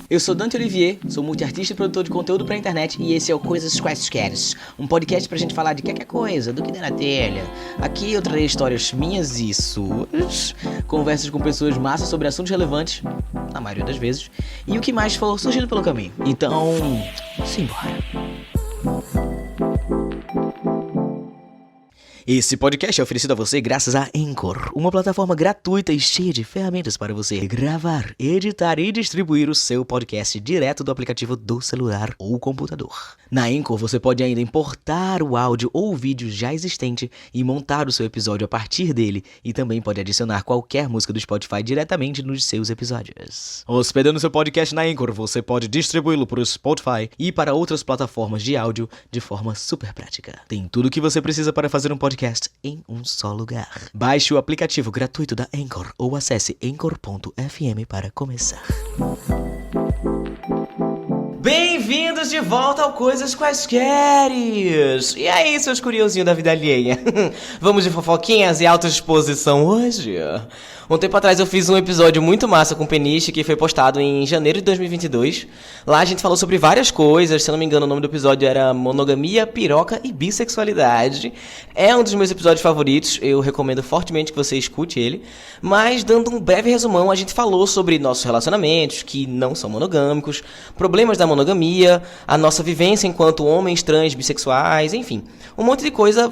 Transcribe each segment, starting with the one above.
Eu sou Dante Olivier, sou multiartista e produtor de conteúdo pra internet e esse é o Coisas Quaisqueres, um podcast pra gente falar de qualquer coisa, do que der na telha. Aqui eu trarei histórias minhas e suas, conversas com pessoas massas sobre assuntos relevantes, na maioria das vezes, e o que mais for surgindo pelo caminho. Então, simbora. Esse podcast é oferecido a você graças a Anchor, uma plataforma gratuita e cheia de ferramentas para você gravar, editar e distribuir o seu podcast direto do aplicativo do celular ou computador. Na Anchor você pode ainda importar o áudio ou o vídeo já existente e montar o seu episódio a partir dele, e também pode adicionar qualquer música do Spotify diretamente nos seus episódios. Hospedando seu podcast na Anchor, você pode distribuí-lo para o Spotify e para outras plataformas de áudio de forma super prática. Tem tudo o que você precisa para fazer um podcast em um só lugar. Baixe o aplicativo gratuito da Anchor ou acesse anchor.fm para começar. Bem-vindos de volta ao Coisas Quaisqueres! E aí, seus curiosinhos da vida alheia? Vamos de fofoquinhas e autoexposição hoje? Um tempo atrás eu fiz um episódio muito massa com o Peniche, que foi postado em janeiro de 2022. Lá a gente falou sobre várias coisas, se eu não me engano o nome do episódio era Monogamia, Piroca e Bissexualidade. É um dos meus episódios favoritos, eu recomendo fortemente que você escute ele. Mas dando um breve resumão, a gente falou sobre nossos relacionamentos, que não são monogâmicos, problemas da monogamia, a nossa vivência enquanto homens trans, bissexuais, enfim. Um monte de coisa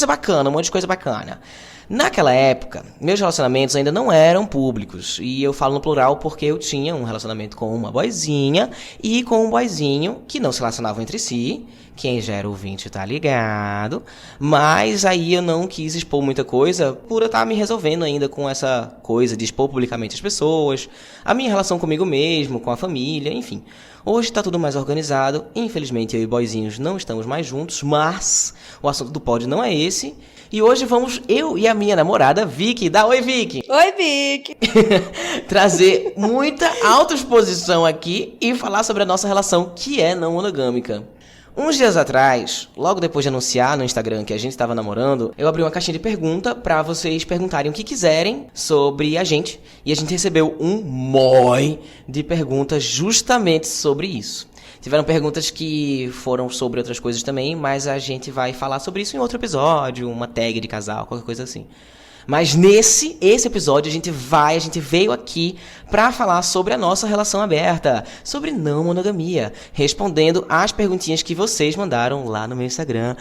bacana. Naquela época, meus relacionamentos ainda não eram públicos, e eu falo no plural porque eu tinha um relacionamento com uma boyzinha e com um boyzinho que não se relacionavam entre si. Quem já era ouvinte tá ligado, mas aí eu não quis expor muita coisa por eu estar me resolvendo ainda com essa coisa de expor publicamente as pessoas, a minha relação comigo mesmo, com a família, enfim. Hoje tá tudo mais organizado, infelizmente eu e boyzinhos não estamos mais juntos, mas o assunto do pod não é esse. E hoje vamos, eu e a minha namorada, Vicky, dá oi, Vicky! Oi, Vicky! Trazer muita autoexposição aqui e falar sobre a nossa relação, que é não monogâmica. Uns dias atrás, logo depois de anunciar no Instagram que a gente estava namorando, eu abri uma caixinha de pergunta pra vocês perguntarem o que quiserem sobre a gente. E a gente recebeu um monte de perguntas justamente sobre isso. Tiveram perguntas que foram sobre outras coisas também, mas a gente vai falar sobre isso em outro episódio, uma tag de casal, qualquer coisa assim. Mas esse episódio a gente veio aqui pra falar sobre a nossa relação aberta, sobre não monogamia, respondendo às perguntinhas que vocês mandaram lá no meu Instagram,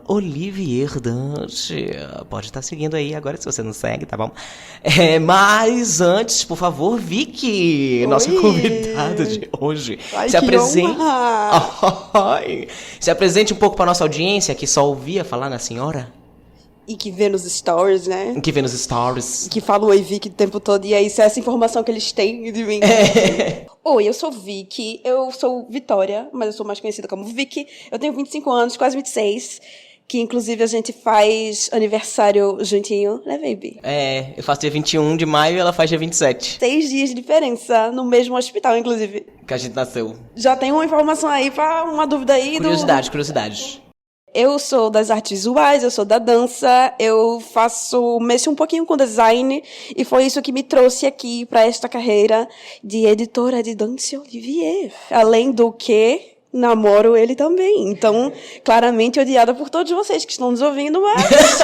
@olivierdante. Pode estar seguindo aí agora se você não segue, tá bom? Mas antes, por favor, Vicky, Oi. nossa convidada de hoje, Ai, se que apresente. honra. Se apresente um pouco pra nossa audiência que só ouvia falar na senhora. E que vê nos stories, né? Que vê nos stories. Que fala oi, Vicky, o tempo todo. E é isso, é essa informação que eles têm de mim. Oi, eu sou Vicky, eu sou Vitória, mas eu sou mais conhecida como Vicky. Eu tenho 25 anos, quase 26. Que inclusive a gente faz aniversário juntinho, né, baby? Eu faço dia 21 de maio e ela faz dia 27. 6 dias de diferença, no mesmo hospital, inclusive. Que a gente nasceu. Já tem uma informação aí pra uma dúvida aí Curiosidades. Eu sou das artes visuais, eu sou da dança, mexo um pouquinho com design, e foi isso que me trouxe aqui para esta carreira de editora de Dante Olivier. Além do que, namoro ele também. Então, claramente odiada por todos vocês que estão nos ouvindo, mas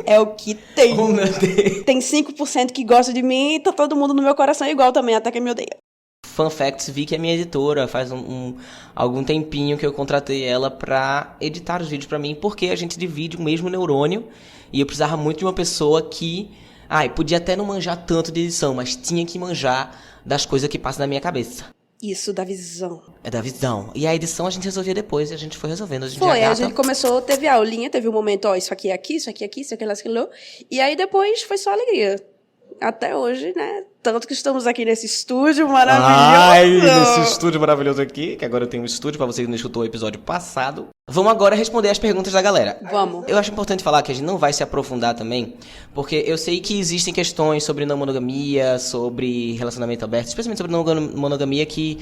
é o que tem. Oh, meu Deus. Tem 5% que gosta de mim e tá todo mundo no meu coração igual também, até quem me odeia. Fun facts, Vicky é minha editora. Faz algum tempinho que eu contratei ela pra editar os vídeos pra mim, porque a gente divide o mesmo neurônio e eu precisava muito de uma pessoa que podia até não manjar tanto de edição, mas tinha que manjar das coisas que passam na minha cabeça. Isso, da visão. É da visão. E a edição a gente resolvia depois e a gente foi resolvendo. A gente começou, teve a aulinha, teve um momento, isso aqui é aqui, isso aqui é aqui, isso aqui é aquilo. E aí depois foi só alegria. Até hoje, né? Tanto que estamos aqui nesse estúdio maravilhoso. Nesse estúdio maravilhoso aqui, que agora eu tenho um estúdio pra você que não escutou o episódio passado. Vamos agora responder as perguntas da galera. Vamos. Eu acho importante falar que a gente não vai se aprofundar também, porque eu sei que existem questões sobre não monogamia, sobre relacionamento aberto, especialmente sobre não monogamia, que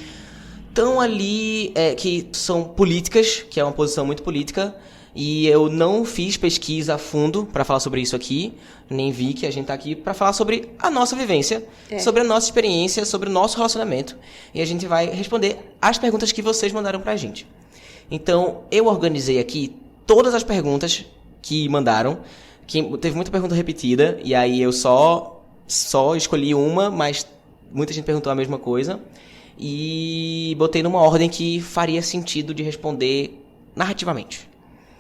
estão ali, que são políticas, que é uma posição muito política, E eu não fiz pesquisa a fundo pra falar sobre isso aqui, nem vi que a gente tá aqui pra falar sobre a nossa vivência, sobre a nossa experiência, sobre o nosso relacionamento. E a gente vai responder as perguntas que vocês mandaram pra gente. Então, eu organizei aqui todas as perguntas que mandaram, que teve muita pergunta repetida, e aí eu só escolhi uma, mas muita gente perguntou a mesma coisa, e botei numa ordem que faria sentido de responder narrativamente.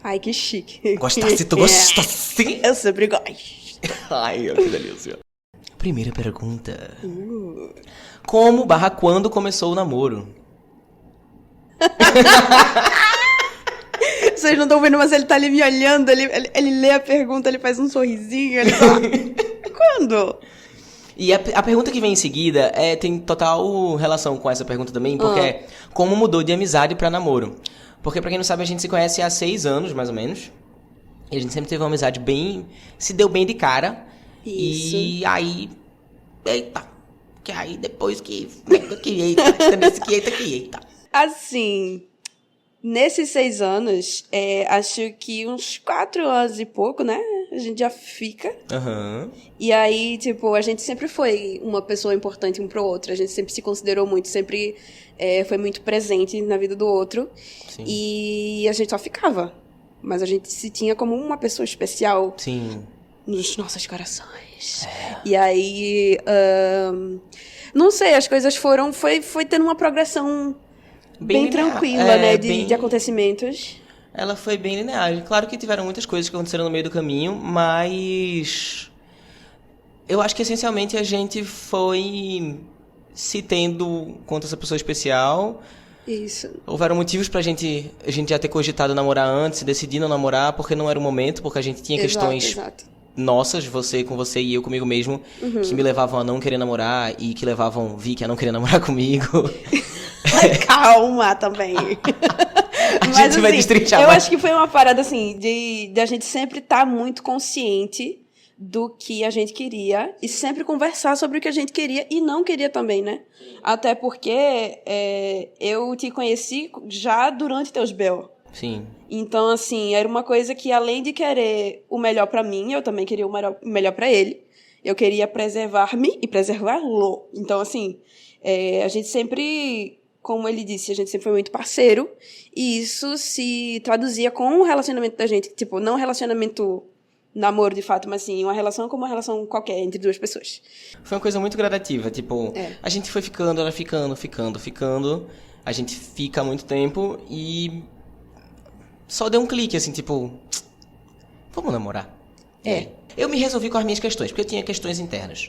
Ai, que chique. Gostasse? Tu gosta sim? Eu sempre gosto. Ai, que delícia. Primeira pergunta. Como/quando começou o namoro? Vocês não estão vendo, mas ele tá ali me olhando, ele lê a pergunta, ele faz um sorrisinho, ele fala, quando? E a pergunta que vem em seguida tem total relação com essa pergunta também, porque é como mudou de amizade pra namoro. Porque, pra quem não sabe, a gente se conhece há 6 anos, mais ou menos. E a gente sempre teve uma amizade se deu bem de cara. Isso. E aí... Eita. Que aí depois que... Eita. Assim, nesses 6 anos, acho que uns 4 anos e pouco, né? A gente já fica. Aham. E aí, tipo, a gente sempre foi uma pessoa importante um pro outro. A gente sempre se considerou muito, sempre foi muito presente na vida do outro. Sim. E a gente só ficava. Mas a gente se tinha como uma pessoa especial. Sim. Nos nossos corações. E aí, não sei, as coisas foi tendo uma progressão bem linear, tranquila, né, bem- de acontecimentos. Ela foi bem linear. Claro que tiveram muitas coisas que aconteceram no meio do caminho, mas... eu acho que, essencialmente, a gente foi se tendo quanto essa pessoa especial. Isso. Houveram motivos pra gente já ter cogitado namorar antes, decidir não namorar, porque não era o momento, porque a gente tinha questões Exato. nossas, você com você e eu comigo mesmo, que me levavam a não querer namorar e que levavam Vicky a não querer namorar comigo. Calma também. A gente vai destrinchar eu mais. acho que foi uma parada, assim, de a gente sempre estar muito consciente do que a gente queria e sempre conversar sobre o que a gente queria e não queria também, né? Até porque eu te conheci já durante teus B.O. Sim. Então, assim, era uma coisa que, além de querer o melhor pra mim, eu também queria o melhor pra ele. Eu queria preservar-me e preservá-lo. Então, assim, a gente sempre, como ele disse, a gente sempre foi muito parceiro. E isso se traduzia com o relacionamento da gente. Tipo, não relacionamento namoro, de fato, mas assim, uma relação como uma relação qualquer entre duas pessoas. Foi uma coisa muito gradativa, tipo, a gente foi ficando, ela ficando. A gente fica há muito tempo e... só deu um clique, assim, tipo... vamos namorar. Eu me resolvi com as minhas questões, porque eu tinha questões internas.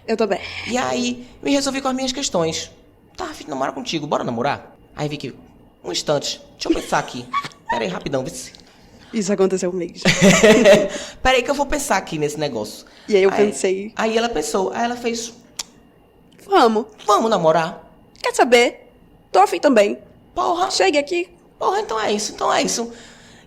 Eu também. E aí, me resolvi com as minhas questões. Tá, afim de namorar contigo, bora namorar? Aí vi que... um instante, deixa eu pensar aqui. Pera aí, rapidão, vê. Isso aconteceu mesmo. Pera aí que eu vou pensar aqui nesse negócio. E aí eu pensei... Aí ela pensou, aí ela fez... Vamos namorar? Quer saber? Tô afim também. Porra. Chegue aqui. Porra, então é isso.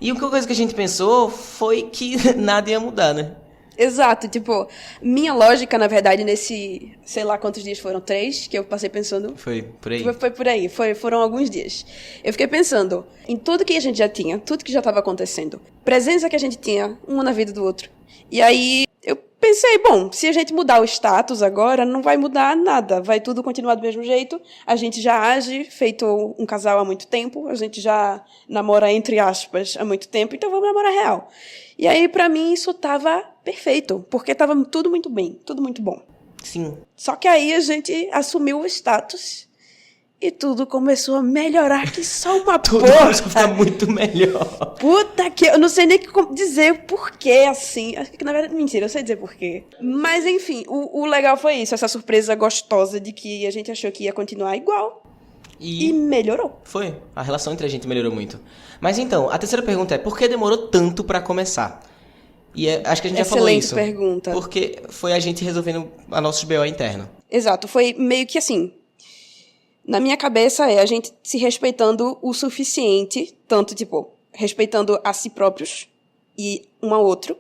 E a coisa que a gente pensou foi que nada ia mudar, né? Exato, tipo, minha lógica, na verdade, nesse, sei lá quantos dias foram, 3, que eu passei pensando. Foi por aí. Foi por aí, foram alguns dias. Eu fiquei pensando em tudo que a gente já tinha, tudo que já estava acontecendo. Presença que a gente tinha, uma na vida do outro. E aí, eu pensei, bom, se a gente mudar o status agora, não vai mudar nada. Vai tudo continuar do mesmo jeito. A gente já age feito um casal há muito tempo. A gente já namora, entre aspas, há muito tempo. Então, vamos namorar real. E aí, pra mim, isso tava perfeito. Porque tava tudo muito bem, tudo muito bom. Sim. Só que aí a gente assumiu o status e tudo começou a melhorar que só uma Tudo porra. começou a ficar muito melhor. Puta que... eu não sei nem como dizer porquê, assim. Acho que, na verdade, mentira, eu sei dizer porquê. Mas, enfim, o legal foi isso. Essa surpresa gostosa de que a gente achou que ia continuar igual. E melhorou. Foi. A relação entre a gente melhorou muito. Mas então, a terceira pergunta é, por que demorou tanto pra começar? E acho que a gente já falou isso. Excelente pergunta. Porque foi a gente resolvendo a nossos BO interno. Exato. Foi meio que assim... na minha cabeça a gente se respeitando o suficiente, tanto, tipo, respeitando a si próprios e um ao outro,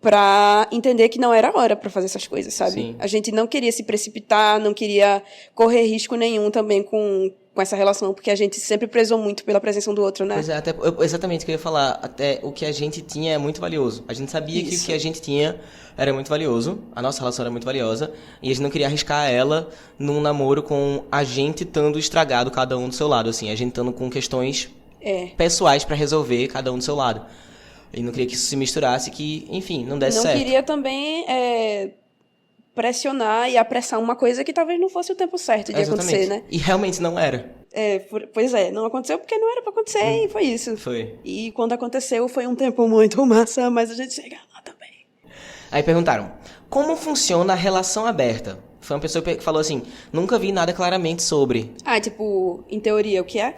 pra entender que não era hora pra fazer essas coisas, sabe? Sim. A gente não queria se precipitar, não queria correr risco nenhum também com com essa relação, porque a gente sempre prezou muito pela presença um do outro, né? Pois é, exatamente o que eu ia falar. Até o que a gente tinha é muito valioso. A gente sabia que o que a gente tinha era muito valioso, a nossa relação era muito valiosa, e a gente não queria arriscar ela num namoro com a gente estando estragado, cada um do seu lado, assim, a gente estando com questões pessoais pra resolver, cada um do seu lado. E não queria que isso se misturasse, que, enfim, não desse certo. Não queria também pressionar e apressar uma coisa que talvez não fosse o tempo certo de acontecer, né? E realmente não era. Pois é, não aconteceu porque não era pra acontecer e foi isso. Foi. E quando aconteceu foi um tempo muito massa, mas a gente chega lá também. Aí perguntaram, como funciona a relação aberta? Foi uma pessoa que falou assim, nunca vi nada claramente sobre. Tipo, em teoria, o que é?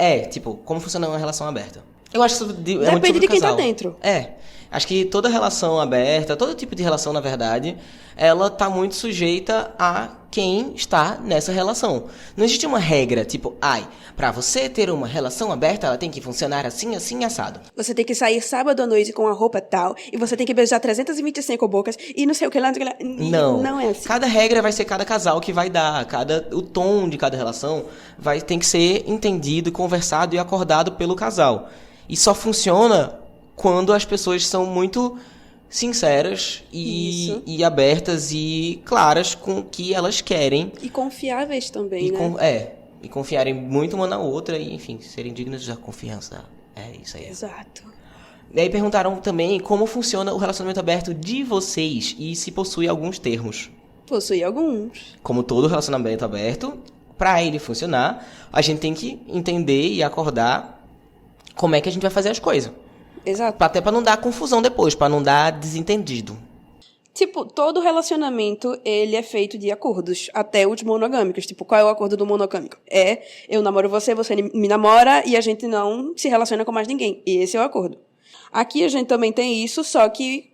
Como funciona uma relação aberta? Eu acho que isso é muito Depende sobre de o quem tá casal. dentro. Acho que toda relação aberta, todo tipo de relação, na verdade, ela tá muito sujeita a quem está nessa relação. Não existe uma regra, tipo, pra você ter uma relação aberta, ela tem que funcionar assim, assim, assado. Você tem que sair sábado à noite com a roupa tal, e você tem que beijar 325 bocas, e não sei o que lá. Não é assim. Cada regra vai ser cada casal que vai dar, o tom de cada relação tem que ser entendido, conversado e acordado pelo casal. E só funciona quando as pessoas são muito sinceras e abertas e claras com o que elas querem. E confiáveis também, né? E confiarem muito uma na outra e, enfim, serem dignos da confiança. É isso aí. Exato. E aí perguntaram também como funciona o relacionamento aberto de vocês e se possui alguns termos. Possui alguns. Como todo relacionamento aberto, para ele funcionar, a gente tem que entender e acordar como é que a gente vai fazer as coisas. Exato. Até pra não dar confusão depois, pra não dar desentendido. Tipo, todo relacionamento, ele é feito de acordos, até os monogâmicos. Tipo, qual é o acordo do monogâmico? Eu namoro você, você me namora, e a gente não se relaciona com mais ninguém. E esse é o acordo. Aqui a gente também tem isso, só que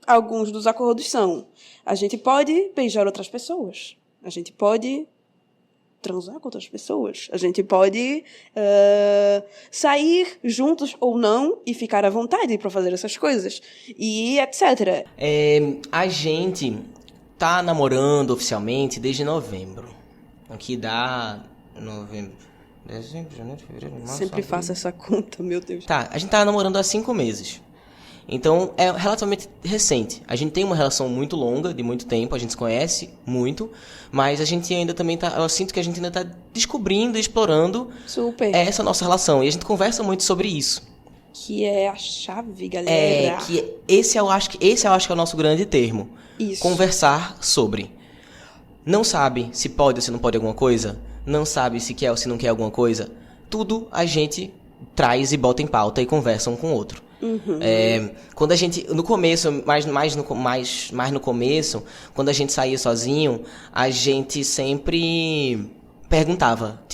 alguns dos acordos são: a gente pode beijar outras pessoas, a gente pode transar com outras pessoas, a gente pode sair juntos ou não e ficar à vontade para fazer essas coisas, e etc. A gente tá namorando oficialmente desde novembro, o que dá novembro, dezembro, janeiro, fevereiro, março, Sempre abril. faço essa conta, meu Deus. Tá, a gente tá namorando há 5 meses. Então, é relativamente recente. A gente tem uma relação muito longa, de muito tempo, a gente se conhece muito, mas a gente ainda também eu sinto que a gente ainda tá descobrindo, explorando essa nossa relação. E a gente conversa muito sobre isso. Que é a chave, galera. Eu acho que esse é o nosso grande termo. Isso. Conversar sobre. Não sabe se pode ou se não pode alguma coisa, não sabe se quer ou se não quer alguma coisa. Tudo a gente traz e bota em pauta e conversa um com o outro. Uhum. Quando a gente, no começo, mais no começo, quando a gente saía sozinho, a gente sempre perguntava,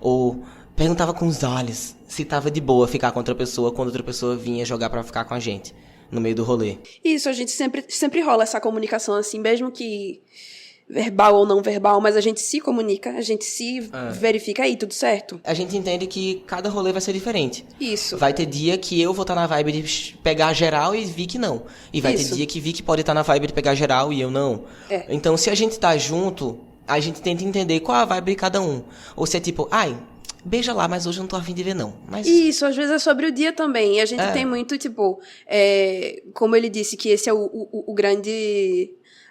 ou perguntava com os olhos se tava de boa ficar com outra pessoa quando outra pessoa vinha jogar pra ficar com a gente, no meio do rolê. Isso, a gente sempre rola essa comunicação, assim, mesmo que verbal ou não verbal, mas a gente se comunica, a gente se verifica aí, tudo certo? A gente entende que cada rolê vai ser diferente. Isso. Vai ter dia que eu vou estar na vibe de pegar geral e Vicky não. E vai ter dia que Vicky pode estar na vibe de pegar geral e eu não. Então, se a gente tá junto, a gente tenta entender qual a vibe de cada um. Ou se é tipo, beija lá, mas hoje eu não tô afim de ver, não. Mas... Isso, às vezes é sobre o dia também. E a gente tem muito, como ele disse, que esse é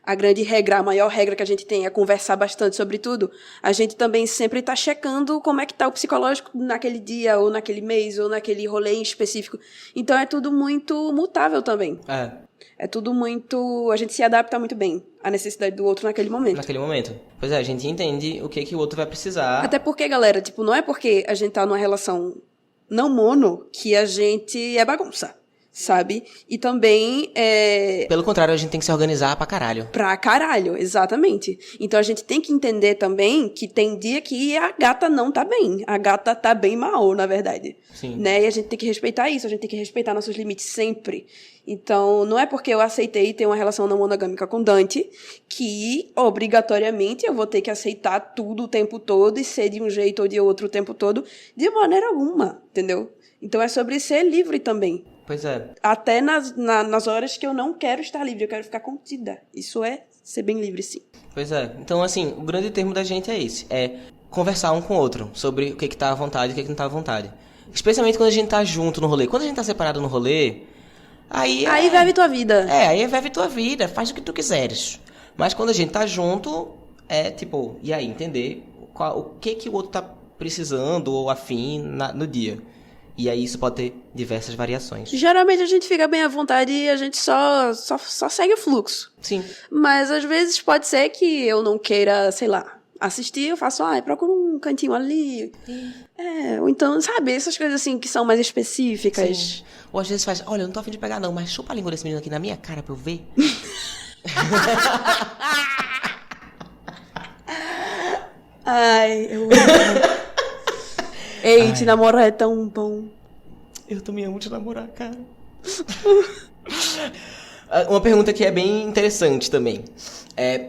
a grande regra, a maior regra que a gente tem é conversar bastante sobre tudo. A gente também sempre tá checando como é que tá o psicológico naquele dia, ou naquele mês, ou naquele rolê em específico. Então é tudo muito mutável também. É tudo muito... A gente se adapta muito bem à necessidade do outro naquele momento. Pois é, a gente entende o que o outro vai precisar. Até porque, galera, não é porque a gente tá numa relação não mono que a gente é bagunça. Sabe? E também Pelo contrário, a gente tem que se organizar pra caralho. Pra caralho, exatamente. Então a gente tem que entender também que tem dia que a gata não tá bem. A gata tá bem mal, na verdade. Sim. Né? E a gente tem que respeitar isso, a gente tem que respeitar nossos limites sempre. Então, não é porque eu aceitei ter uma relação não monogâmica com Dante que, obrigatoriamente, eu vou ter que aceitar tudo o tempo todo e ser de um jeito ou de outro o tempo todo, de maneira alguma, entendeu? Então é sobre ser livre também. Pois é. Até nas horas que eu não quero estar livre, eu quero ficar contida. Isso é ser bem livre, sim. Pois é. Então, assim, o grande termo da gente é esse. conversar um com o outro sobre o que tá à vontade e o que não tá à vontade. Especialmente quando a gente tá junto no rolê. Quando a gente tá separado no rolê, aí vive tua vida. aí vive tua vida, faz o que tu quiseres. Mas quando a gente tá junto, tipo, e aí, entender o que o outro tá precisando ou afim no dia. E aí isso pode ter diversas variações. Geralmente a gente fica bem à vontade e a gente só segue o fluxo. Sim. Mas às vezes pode ser que eu não queira, sei lá, assistir, eu faço, procuro um cantinho ali. Ou então, sabe, essas coisas assim que são mais específicas. Sim. Ou às vezes faz, olha, eu não tô afim de pegar não, mas chupa a língua desse menino aqui na minha cara pra eu ver. Ai, eu amo. Ei, te namorar é tão bom. Eu também amo te namorar, cara. Uma pergunta que é bem interessante também.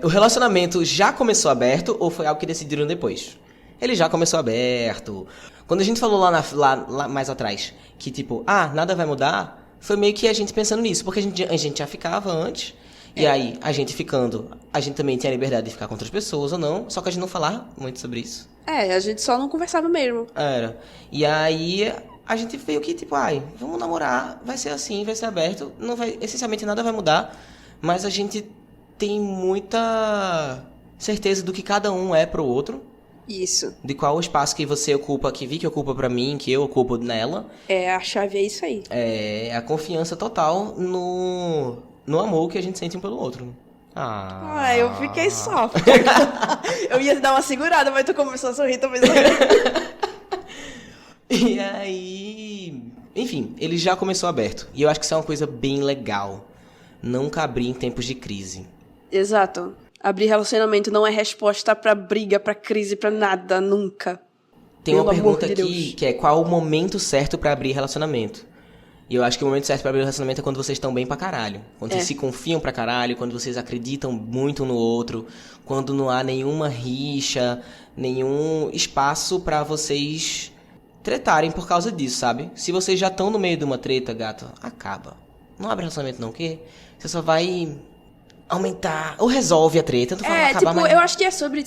O relacionamento já começou aberto ou foi algo que decidiram depois? Ele já começou aberto. Quando a gente falou lá mais atrás que tipo, nada vai mudar, foi meio que a gente pensando nisso. Porque a gente já ficava antes. E aí, a gente ficando, a gente também tinha a liberdade de ficar com outras pessoas ou não. Só que a gente não falava muito sobre isso. A gente só não conversava mesmo. Era. E aí, a gente veio que, tipo, vamos namorar, vai ser assim, vai ser aberto, não vai, essencialmente nada vai mudar, mas a gente tem muita certeza do que cada um é pro outro. Isso. De qual o espaço que você ocupa, que Vicky ocupa pra mim, que eu ocupo nela. A chave é isso aí. É a confiança total no amor que a gente sente um pelo outro. Eu fiquei só. Eu ia dar uma segurada, mas tu começou a sorrir também. E aí... Enfim, ele já começou aberto. E eu acho que isso é uma coisa bem legal. Nunca abrir em tempos de crise. Exato. Abrir relacionamento não é resposta pra briga, pra crise, pra nada, nunca. Tem uma pergunta aqui, que é qual o momento certo pra abrir relacionamento? E eu acho que o momento certo pra abrir relacionamento é quando vocês estão bem pra caralho. Quando vocês se confiam pra caralho, quando vocês acreditam muito no outro, quando não há nenhuma rixa, nenhum espaço pra vocês tretarem por causa disso, sabe? Se vocês já estão no meio de uma treta, gato, acaba. Não abre relacionamento não, que você só vai aumentar, ou resolve a treta, não vai acabar mais. Eu acho que é sobre,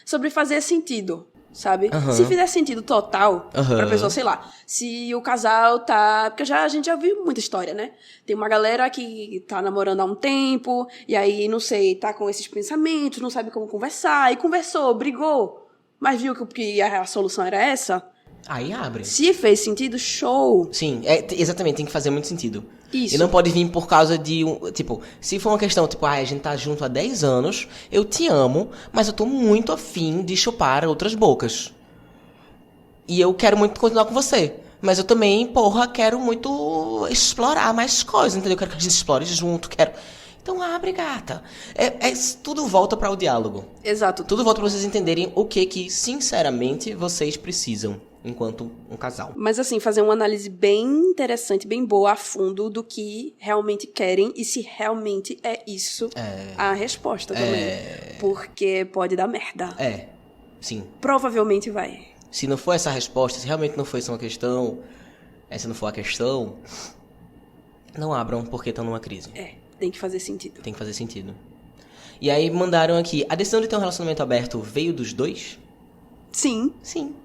sobre fazer sentido, sabe? Se fizer sentido total pra pessoa, sei lá, se o casal tá... Porque a gente já viu muita história, né? Tem uma galera que tá namorando há um tempo, e aí, não sei, tá com esses pensamentos, não sabe como conversar, e conversou, brigou, mas viu que a solução era essa. Aí abre. Se fez sentido, show. Sim, exatamente, tem que fazer muito sentido. Isso. E não pode vir por causa de se for uma questão, a gente tá junto há 10 anos, eu te amo, mas eu tô muito afim de chupar outras bocas. E eu quero muito continuar com você. Mas eu também, quero muito explorar mais coisas, entendeu? Eu quero que a gente explore junto, Então abre, gata. Tudo volta para o diálogo. Exato. Tudo volta para vocês entenderem o que, sinceramente, vocês precisam enquanto um casal. Mas assim, fazer uma análise bem interessante, bem boa, a fundo, do que realmente querem e se realmente é isso a resposta também. Porque pode dar merda. Sim. Provavelmente vai. Se não for essa resposta, se realmente não foi essa uma questão, se não for a questão, não abram porque estão numa crise. Tem que fazer sentido. Tem que fazer sentido. E aí mandaram aqui, a decisão de ter um relacionamento aberto veio dos dois? Sim. Sim.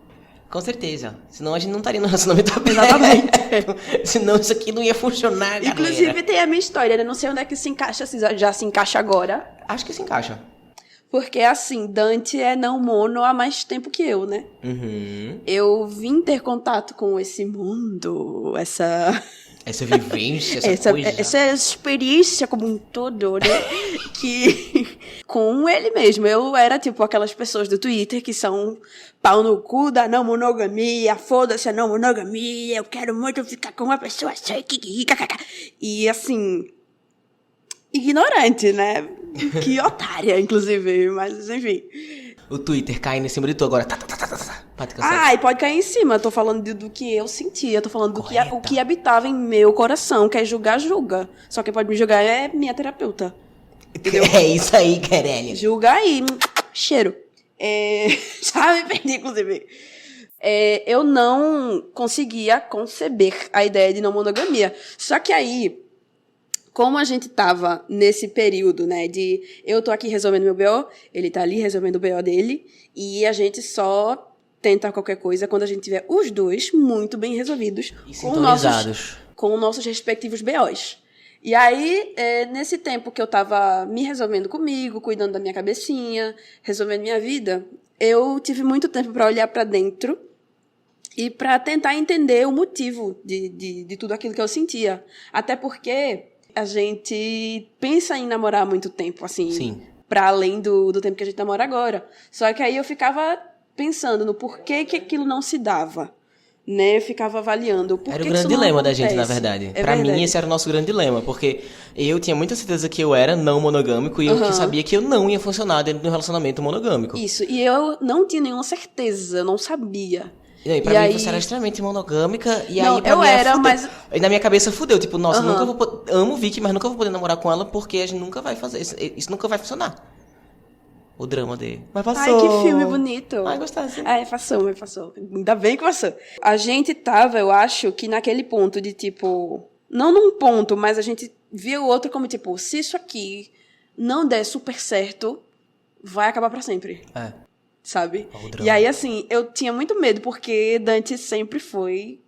Com certeza. Senão a gente não estaria no relacionamento aberto. Exatamente. Senão isso aqui não ia funcionar, galera. Inclusive tem a minha história, né? Não sei onde é que se encaixa, se já se encaixa agora. Acho que se encaixa. Porque, assim, Dante é não mono há mais tempo que eu, né? Eu vim ter contato com esse mundo, essa vivência, essa coisa. Essa experiência como um todo, né? Que com ele mesmo. Eu era, aquelas pessoas do Twitter que são pau no cu da não monogamia, foda-se a não monogamia, eu quero muito ficar com uma pessoa só, e, assim, ignorante, né? Que otária, inclusive, mas enfim. O Twitter cai em cima de tu agora. E pode cair em cima. Eu tô falando do que eu sentia. Eu tô falando o que habitava em meu coração. Quer julgar, julga. Só quem pode me julgar é minha terapeuta. Entendeu? É isso aí, Querelli. Julga aí. Cheiro. Já me perdi, inclusive. Eu não conseguia conceber a ideia de não monogamia. Só que aí, como a gente tava nesse período, né, de eu tô aqui resolvendo meu BO, ele tá ali resolvendo o BO dele, e a gente só tenta qualquer coisa quando a gente tiver os dois muito bem resolvidos E com sintonizados. os nossos respectivos BOs. E aí, nesse tempo que eu tava me resolvendo comigo, cuidando da minha cabecinha, resolvendo minha vida, eu tive muito tempo pra olhar pra dentro e pra tentar entender o motivo de tudo aquilo que eu sentia. Até porque a gente pensa em namorar há muito tempo, assim, Sim. pra além do tempo que a gente namora agora. Só que aí eu ficava pensando no porquê que aquilo não se dava, né? Eu ficava avaliando o porquê Era o que grande isso não dilema da gente, na acontece. verdade. É Pra mim, verdade. esse era o nosso grande dilema, porque eu tinha muita certeza que eu era não monogâmico e eu que sabia que eu não ia funcionar dentro de um relacionamento monogâmico. Isso, e eu não tinha nenhuma certeza, eu não sabia. E pra E mim aí- você era extremamente monogâmica e Não, aí pra eu mim era, fudeu. mas- E na minha cabeça fudeu, tipo, nossa, nunca vou amo Vicky, mas nunca vou poder namorar com ela porque a gente nunca vai fazer isso nunca vai funcionar. O drama dele. Mas passou. Ai, que filme bonito. Ai, gostasse. Ai, passou, mas passou. Ainda bem que passou. A gente tava, eu acho, que naquele ponto de, tipo... Não num ponto, mas a gente via o outro como, tipo... Se isso aqui não der super certo, vai acabar pra sempre. É. Sabe? Ó, o drama. E aí, assim, eu tinha muito medo, porque Dante sempre foi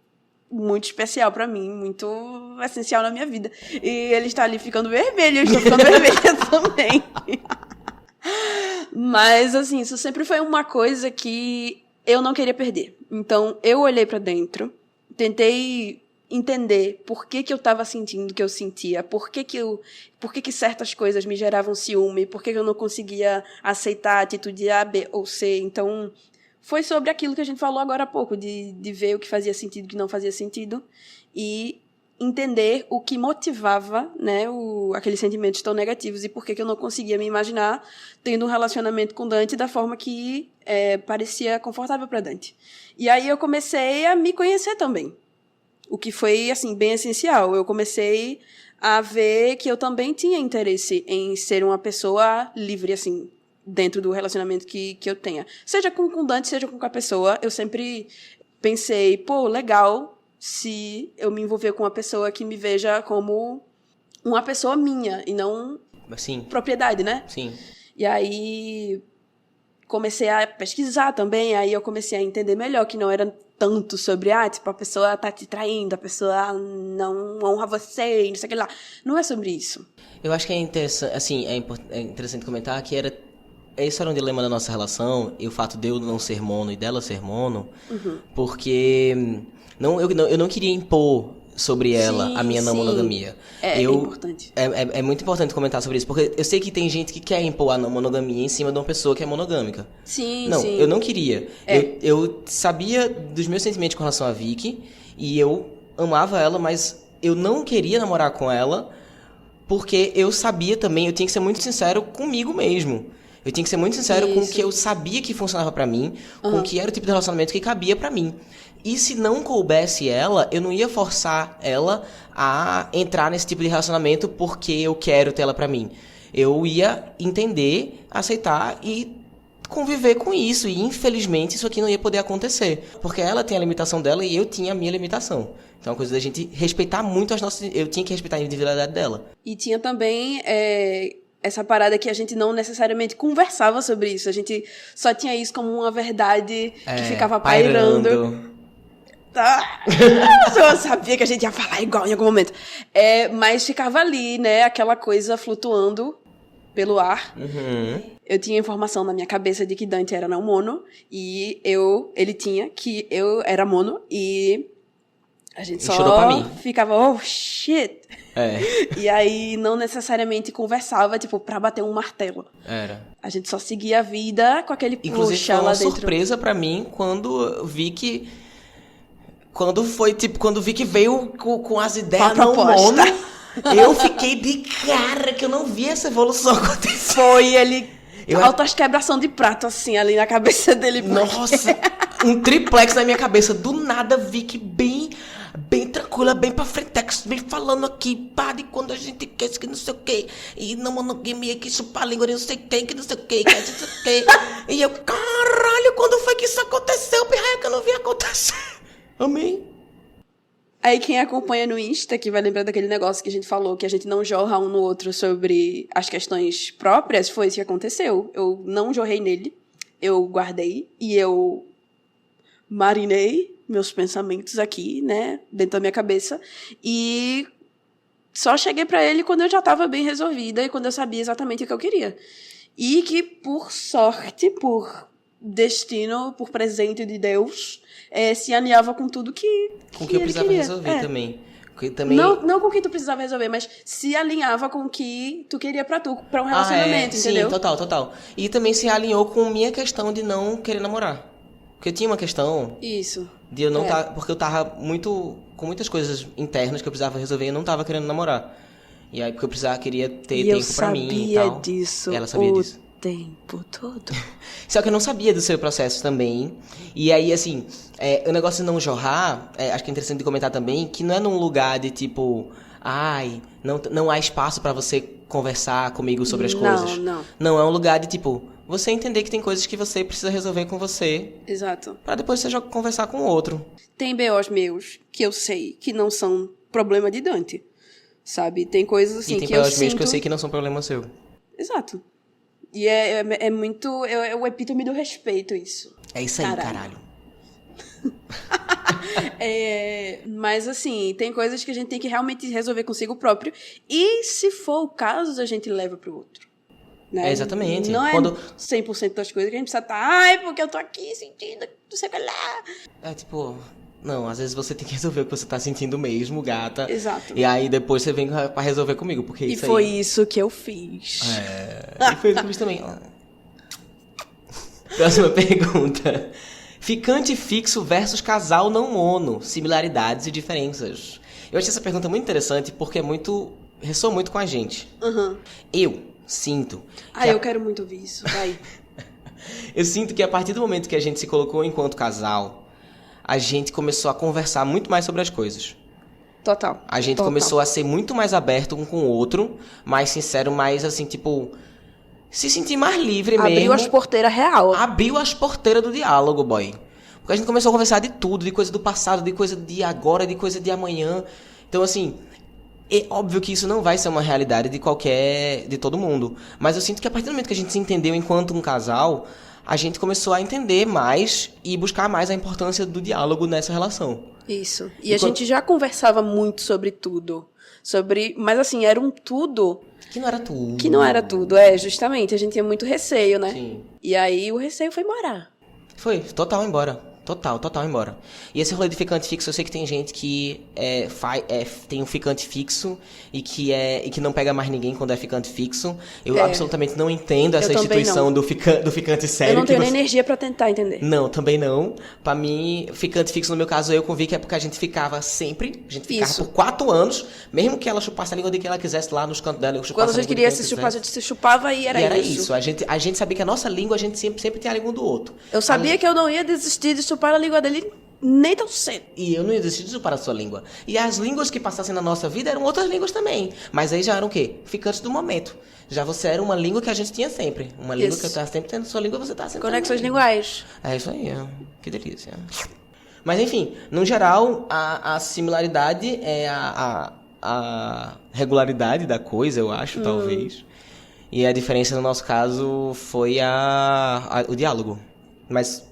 muito especial pra mim, muito essencial na minha vida. E ele está ali ficando vermelho, eu estou ficando vermelha também. Mas, assim, isso sempre foi uma coisa que eu não queria perder. Então, eu olhei pra dentro, tentei entender por que que eu tava sentindo o que eu sentia, por que que certas coisas me geravam ciúme, por que que eu não conseguia aceitar a atitude A, B ou C. Então, foi sobre aquilo que a gente falou agora há pouco, de ver o que fazia sentido e o que não fazia sentido, e entender o que motivava, né, aqueles sentimentos tão negativos e por que que eu não conseguia me imaginar tendo um relacionamento com Dante da forma que parecia confortável para Dante. E aí eu comecei a me conhecer também, o que foi, assim, bem essencial. Eu comecei a ver que eu também tinha interesse em ser uma pessoa livre, assim, dentro do relacionamento que eu tenha. Seja com Dante, seja com a pessoa, eu sempre pensei, pô, legal se eu me envolver com uma pessoa que me veja como uma pessoa minha e não Sim. propriedade, né? Sim. E aí comecei a pesquisar também, aí eu comecei a entender melhor que não era tanto sobre, tipo, a pessoa tá te traindo, a pessoa não honra você, não sei o que lá. Não é sobre isso. Eu acho que é interessante, assim, é interessante comentar que esse era um dilema da nossa relação, e o fato de eu não ser mono e dela ser mono, porque eu não queria impor sobre ela Sim, a minha não sim. monogamia. É importante. É muito importante comentar sobre isso, porque eu sei que tem gente que quer impor a não monogamia em cima de uma pessoa que é monogâmica. Sim, Não, sim. eu não queria. Eu sabia dos meus sentimentos com relação a Vicky, e eu amava ela, mas eu não queria namorar com ela, porque eu sabia também, eu tinha que ser muito sincero comigo mesmo. Eu tinha que ser muito sincero com o Isso. que eu sabia que funcionava pra mim, com o que era o tipo de relacionamento que cabia pra mim. E se não coubesse ela, eu não ia forçar ela a entrar nesse tipo de relacionamento porque eu quero ter ela pra mim. Eu ia entender, aceitar e conviver com isso. E infelizmente isso aqui não ia poder acontecer. Porque ela tem a limitação dela e eu tinha a minha limitação. Então é uma coisa da gente respeitar muito as nossas... Eu tinha que respeitar a individualidade dela. E tinha também essa parada que a gente não necessariamente conversava sobre isso. A gente só tinha isso como uma verdade que ficava pairando. Tá. Eu sabia que a gente ia falar igual em algum momento. Mas ficava ali, né? Aquela coisa flutuando pelo ar. Uhum. Eu tinha informação na minha cabeça de que Dante era não mono. E ele tinha que eu era mono. E a gente E chorou pra mim. ficava, oh, shit. E aí não necessariamente conversava, tipo, pra bater um martelo. Era. A gente só seguia a vida com aquele Inclusive puxa foi lá uma dentro. surpresa pra mim quando vi que... Quando vi que veio com as ideias Com a não proposta. mono, eu fiquei de cara que eu não vi essa evolução acontecer. Foi ele... Eu- Altas quebração de prato, assim, ali na cabeça dele. Nossa, um triplex na minha cabeça. Do nada vi que bem tranquila, bem pra frentex, bem falando aqui, pá, de quando a gente quer, que não sei o que, e não monogamia, que chupar a língua, não sei quem, que não sei o que, que não sei o que. E eu, caralho, quando foi que isso aconteceu? Pirraia que eu não vi acontecer. Amém. Aí quem acompanha no Insta, que vai lembrar daquele negócio que a gente falou, que a gente não jorra um no outro sobre as questões próprias, foi isso que aconteceu. Eu não jorrei nele, eu guardei e eu marinei meus pensamentos aqui, né, dentro da minha cabeça, e só cheguei pra ele quando eu já tava bem resolvida e quando eu sabia exatamente o que eu queria. E que, por sorte, por destino, por presente de Deus, se alinhava com tudo que Com o que eu ele precisava queria. resolver também. Porque também... Não com o que tu precisava resolver, mas se alinhava com o que tu queria pra um relacionamento, entendeu? Sim, total. E também se alinhou com minha questão de não querer namorar. Porque eu tinha uma questão Isso. de eu não porque eu tava com muitas coisas internas que eu precisava resolver e eu não tava querendo namorar. E aí, porque eu queria ter tempo pra mim e tal. Eu sabia disso. Ela sabia disso. O tempo todo. Só que eu não sabia do seu processo também. E aí, assim, o negócio de não jorrar, acho que é interessante de comentar também, que não é num lugar de tipo, ai, não há espaço pra você conversar comigo sobre as coisas. Não. Não, é um lugar de tipo, você entender que tem coisas que você precisa resolver com você. Exato. Pra depois você já conversar com o outro. Tem BOs meus que eu sei que não são problema de Dante. Sabe? Tem coisas assim e tem que eu meus sinto... que eu sei que não são problema seu. Exato. E é muito... É o epítome do respeito, isso. É isso aí, caralho. Mas, assim, tem coisas que a gente tem que realmente resolver consigo próprio. E, se for o caso, a gente leva pro outro. Né? Exatamente. Não Quando... 100% das coisas que a gente precisa estar... Ai, porque eu tô aqui sentindo, não sei o que lá. Tipo... Não, às vezes você tem que resolver o que você tá sentindo mesmo, gata. Exato. E aí depois você vem pra resolver comigo, porque E isso foi aí... isso que eu fiz. E foi isso que eu fiz também. Próxima pergunta. Ficante fixo versus casal não mono. Similaridades e diferenças. Eu achei essa pergunta muito interessante porque ressoa muito com a gente. Uhum. Eu sinto... Eu quero muito ouvir isso. Vai. Eu sinto que a partir do momento que a gente se colocou enquanto casal... a gente começou a conversar muito mais sobre as coisas. Total. A gente começou a ser muito mais aberto um com o outro, mais sincero, mais assim, tipo... se sentir mais livre mesmo. Abriu as porteiras real. Abriu as porteiras do diálogo, boy. Porque a gente começou a conversar de tudo, de coisa do passado, de coisa de agora, de coisa de amanhã. Então, assim... é óbvio que isso não vai ser uma realidade de todo mundo. Mas eu sinto que a partir do momento que a gente se entendeu enquanto um casal... a gente começou a entender mais e buscar mais a importância do diálogo nessa relação. Isso. E a gente já conversava muito sobre tudo. Mas assim, era um tudo... que não era tudo. Que não era tudo, justamente. A gente tinha muito receio, né? Sim. E aí o receio foi embora. Foi, total embora. Total embora. E esse rolê de ficante fixo, eu sei que tem gente que tem um ficante fixo e que não pega mais ninguém quando é ficante fixo. Eu absolutamente não entendo essa instituição do ficante sério. Eu não tenho nem energia pra tentar entender. Não, também não. Pra mim, ficante fixo, no meu caso, eu convi que é porque a gente ficava sempre. A gente ficava por 4 anos, mesmo que ela chupasse a língua de quem ela quisesse lá nos cantos dela. Eu quando a gente queria se chupar, a gente se chupava e era isso. A gente sabia que a nossa língua, a gente sempre tem a língua do outro. Eu sabia que eu não ia desistir de chupar a língua dele nem tão cedo. E eu não ia desistir de chupar a sua língua. E as línguas que passassem na nossa vida eram outras línguas também. Mas aí já eram o quê? Ficantes do momento. Já você era uma língua que a gente tinha sempre. Uma língua que eu tava sempre tendo. Sua língua você tá sempre conexões linguais. É isso aí. Que delícia. Mas enfim, no geral, a similaridade é a regularidade da coisa, eu acho, talvez. E a diferença no nosso caso foi o diálogo. Mas...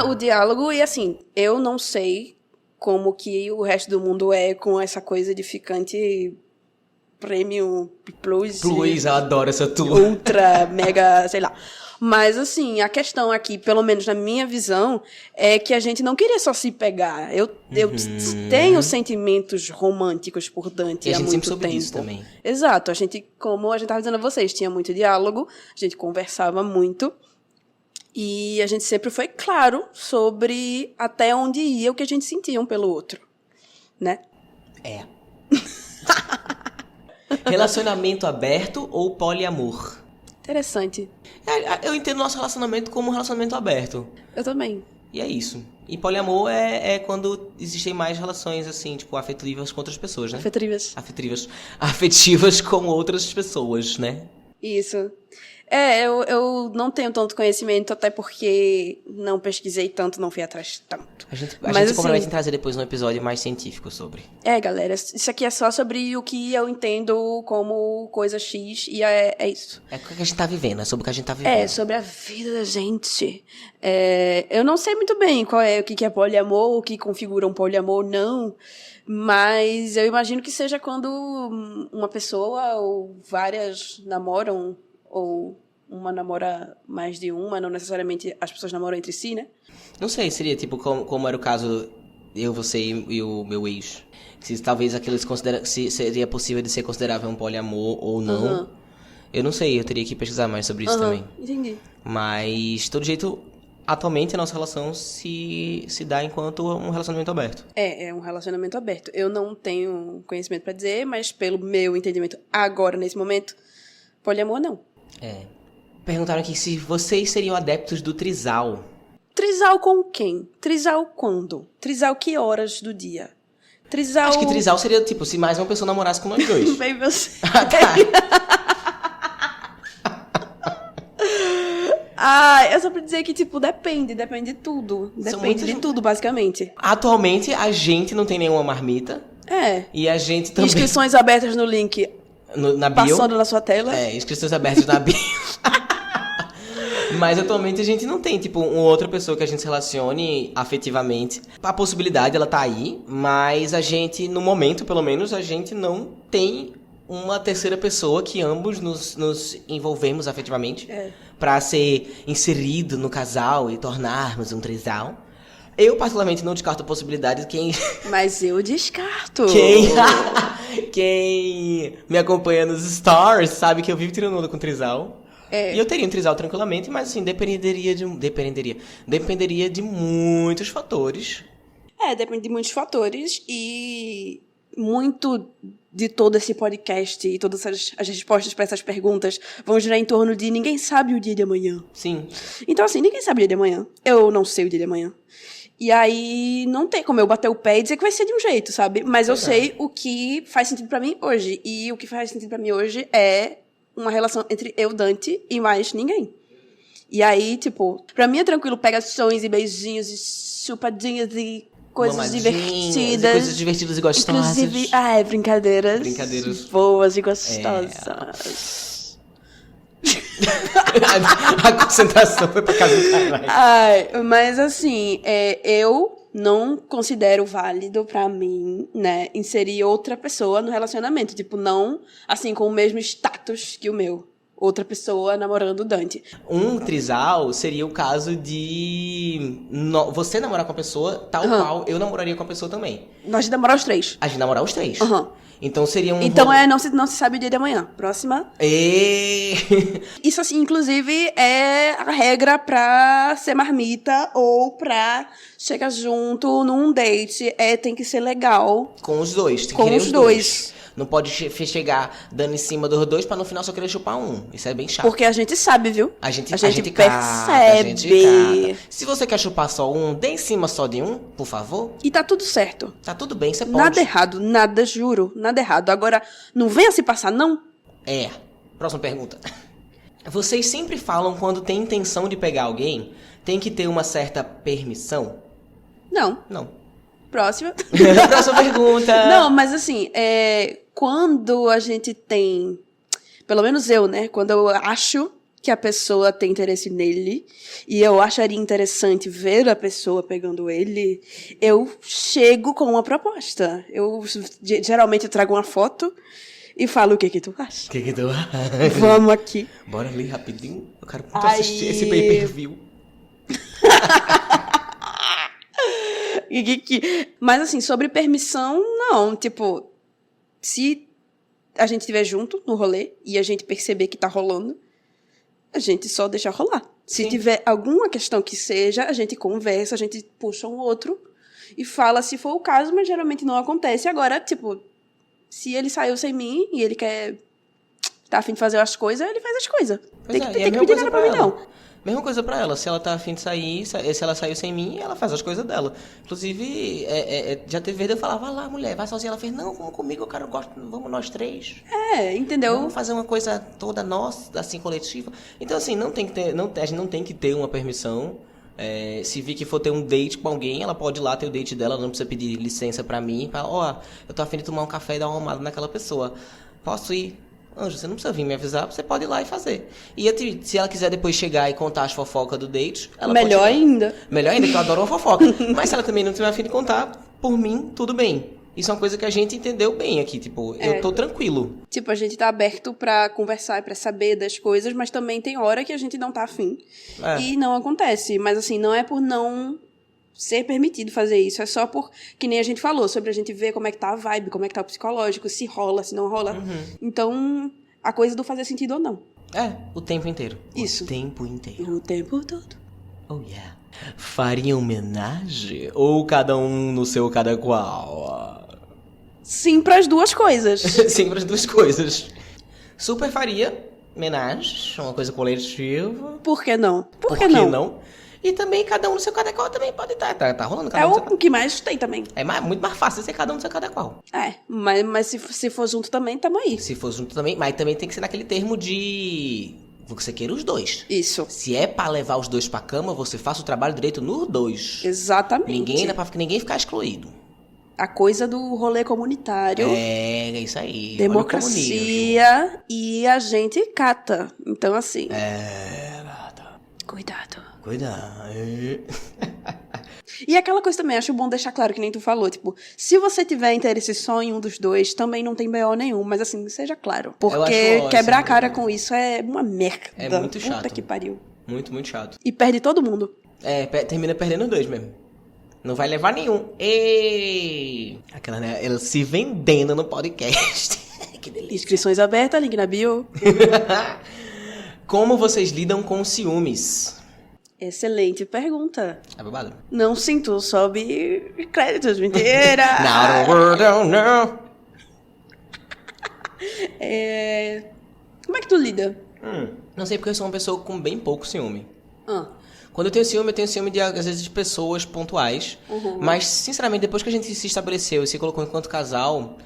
o diálogo, e assim, eu não sei como que o resto do mundo é com essa coisa de ficante premium, plus, eu adoro essa tua. Ultra, mega, sei lá. Mas assim, a questão aqui, pelo menos na minha visão, é que a gente não queria só se pegar. Eu tenho sentimentos românticos por Dante há muito tempo. E a gente sempre soube disso também. Exato, como a gente estava dizendo a vocês, tinha muito diálogo, a gente conversava muito. E a gente sempre foi claro sobre até onde ia o que a gente sentia um pelo outro, né? Relacionamento aberto ou poliamor? Interessante. Eu entendo nosso relacionamento como um relacionamento aberto. Eu também. E é isso. E poliamor é quando existem mais relações, assim, tipo, afetivas com outras pessoas, né? Afetivas. Afetivas com outras pessoas, né? Isso. Eu não tenho tanto conhecimento, até porque não pesquisei tanto, não fui atrás tanto. A gente Mas, se compromete assim, em trazer depois um episódio mais científico sobre. galera, isso aqui é só sobre o que eu entendo como coisa X, e é isso. É o que a gente tá vivendo, é sobre o que a gente tá vivendo. Sobre a vida da gente. Eu não sei muito bem o que é poliamor, o que configura um poliamor, não. Mas eu imagino que seja quando uma pessoa ou várias namoram, ou uma namora mais de uma, não necessariamente as pessoas namoram entre si, né? Não sei, seria tipo como era o caso eu, você e o meu ex. Se talvez aquilo se seria possível de ser considerável um poliamor ou não. Uhum. Eu não sei, eu teria que pesquisar mais sobre isso também. Entendi. Mas, de todo jeito, atualmente a nossa relação se dá enquanto um relacionamento aberto. É um relacionamento aberto. Eu não tenho conhecimento pra dizer, mas pelo meu entendimento agora, nesse momento, poliamor não. Perguntaram aqui se vocês seriam adeptos do trisal. Trisal com quem? Trisal quando? Trisal que horas do dia? Trisal... Acho que trisal seria, tipo, se mais uma pessoa namorasse com nós dois. Bem, você... É só pra dizer que, tipo, depende de tudo. Depende de tudo, basicamente. Atualmente, a gente não tem nenhuma marmita. E a gente também... Inscrições abertas no link na bio. Passando na sua tela. Inscrições abertas na bio. Mas atualmente a gente não tem, tipo, uma outra pessoa que a gente se relacione afetivamente. A possibilidade, ela tá aí, mas a gente, no momento, pelo menos, a gente não tem uma terceira pessoa que ambos nos envolvemos afetivamente pra ser inserido no casal e tornarmos um trisal. Eu, particularmente, não descarto a possibilidade de quem... Mas eu descarto. Quem me acompanha nos stories sabe que eu vivo tirando onda com trisal. E eu teria um trisal tranquilamente, mas assim, dependeria de muitos fatores. Depende de muitos fatores e muito de todo esse podcast e todas as respostas para essas perguntas vão girar em torno de ninguém sabe o dia de amanhã. Sim. Então assim, ninguém sabe o dia de amanhã. Eu não sei o dia de amanhã. E aí não tem como eu bater o pé e dizer que vai ser de um jeito, sabe? Mas eu sei o que faz sentido pra mim hoje. E o que faz sentido pra mim hoje é uma relação entre eu, Dante, e mais ninguém. E aí, tipo, pra mim é tranquilo pegações e beijinhos e chupadinhas e coisas divertidas. Coisas divertidas e gostosas. Inclusive, brincadeiras boas e gostosas. A concentração foi pra casa do caralho. Mas assim, eu não considero válido pra mim, né, inserir outra pessoa no relacionamento. Tipo, não, assim, com o mesmo status que o meu. Outra pessoa namorando o Dante. Um trisal seria o caso de você namorar com a pessoa tal qual eu namoraria com a pessoa também. Nós namorar os três. A gente namorar os três. Então seria um... Então não se sabe o dia de amanhã. Próxima. Isso, assim, inclusive, é a regra pra ser marmita ou pra chegar junto num date. Tem que ser legal. Com os dois. Tem que com querer os dois. Não pode chegar dando em cima dos dois pra no final só querer chupar um. Isso é bem chato. Porque a gente sabe, viu? A gente percebe. cata, a gente cata. Se você quer chupar só um, dê em cima só de um, por favor. E tá tudo certo. Tá tudo bem, você pode. Nada errado, nada, juro. Nada errado. Agora, não venha se passar, não. Próxima pergunta. Vocês sempre falam quando tem intenção de pegar alguém, tem que ter uma certa permissão? Não. Próxima. Próxima pergunta. Não, mas assim, quando a gente tem... Pelo menos eu, né? Quando eu acho que a pessoa tem interesse nele e eu acharia interessante ver a pessoa pegando ele, eu chego com uma proposta. Geralmente eu trago uma foto e falo, o que tu acha? O que tu acha? Vamos aqui. Bora ali rapidinho. Eu quero muito assistir esse pay-per-view. Mas assim, sobre permissão, não. Tipo, se a gente estiver junto no rolê e a gente perceber que tá rolando, a gente só deixa rolar. Se tiver alguma questão que seja, a gente conversa, a gente puxa um outro e fala se for o caso, mas geralmente não acontece. Agora, tipo, se ele saiu sem mim e ele tá a fim de fazer as coisas, ele faz as coisas. Tem que pedir nada pra mim, não. Mesma coisa pra ela, se ela tá afim de sair, se ela saiu sem mim, ela faz as coisas dela. Inclusive, já teve vez de eu falar, vai lá, mulher, vai sozinha. Ela fez, não, vamos comigo, eu gosto, vamos nós três. Entendeu? Vamos fazer uma coisa toda nossa, assim, coletiva. Então, assim, não tem que ter, a gente não tem que ter uma permissão. Se vir que for ter um date com alguém, ela pode ir lá ter o date dela, não precisa pedir licença pra mim. Eu tô afim de tomar um café e dar uma arrumada naquela pessoa. Posso ir? Anjo, você não precisa vir me avisar, você pode ir lá e fazer. E se ela quiser depois chegar e contar as fofocas do date, ela Melhor pode ainda. Melhor ainda, que eu adoro uma fofoca. Mas se ela também não tiver afim de contar, por mim, tudo bem. Isso é uma coisa que a gente entendeu bem aqui, tipo, eu tô tranquilo. Tipo, a gente tá aberto pra conversar e pra saber das coisas, mas também tem hora que a gente não tá afim. E não acontece. Mas assim, não é por não ser permitido fazer isso. É só por, que nem a gente falou, sobre a gente ver como é que tá a vibe, como é que tá o psicológico, se rola, se não rola. Então, a coisa do fazer sentido ou não. O tempo inteiro. Isso. O tempo inteiro. O tempo todo. Oh, yeah. Faria homenagem? Ou cada um no seu cada qual? Sim pras duas coisas. Sim pras duas coisas. Super faria homenagem, uma coisa coletiva. Por que não? Por que não? E também cada um no seu cada qual também pode estar. Tá rolando cada um no seu cada qual. O que mais tem também. É muito mais fácil ser cada um no seu cada qual. Mas se for junto também, tamo aí. Se for junto também, mas também tem que ser naquele termo de... Você queira os dois. Isso. Se é pra levar os dois pra cama, você faça o trabalho direito nos dois. Exatamente. Pra ninguém ficar excluído. A coisa do rolê comunitário. É isso aí. Democracia e a gente cata. Então, assim... Gata. Cuidado. E aquela coisa também, acho bom deixar claro, que nem tu falou, tipo, se você tiver interesse só em um dos dois, também não tem BO nenhum, mas assim, seja claro. Porque quebrar a cara com isso é uma merda. É muito chato. Puta que pariu. Muito, muito chato. E perde todo mundo. Termina perdendo os dois mesmo. Não vai levar nenhum. Aquela, né? Ela se vendendo no podcast. Que delícia. Inscrições abertas, link na bio. Como vocês lidam com ciúmes? Excelente pergunta. É babado? Não sinto, sobe créditos, mentira. Não. Como é que tu lida? Não sei, porque eu sou uma pessoa com bem pouco ciúme. Quando eu tenho ciúme de, às vezes, de pessoas pontuais. Mas, sinceramente, depois que a gente se estabeleceu e se colocou enquanto casal,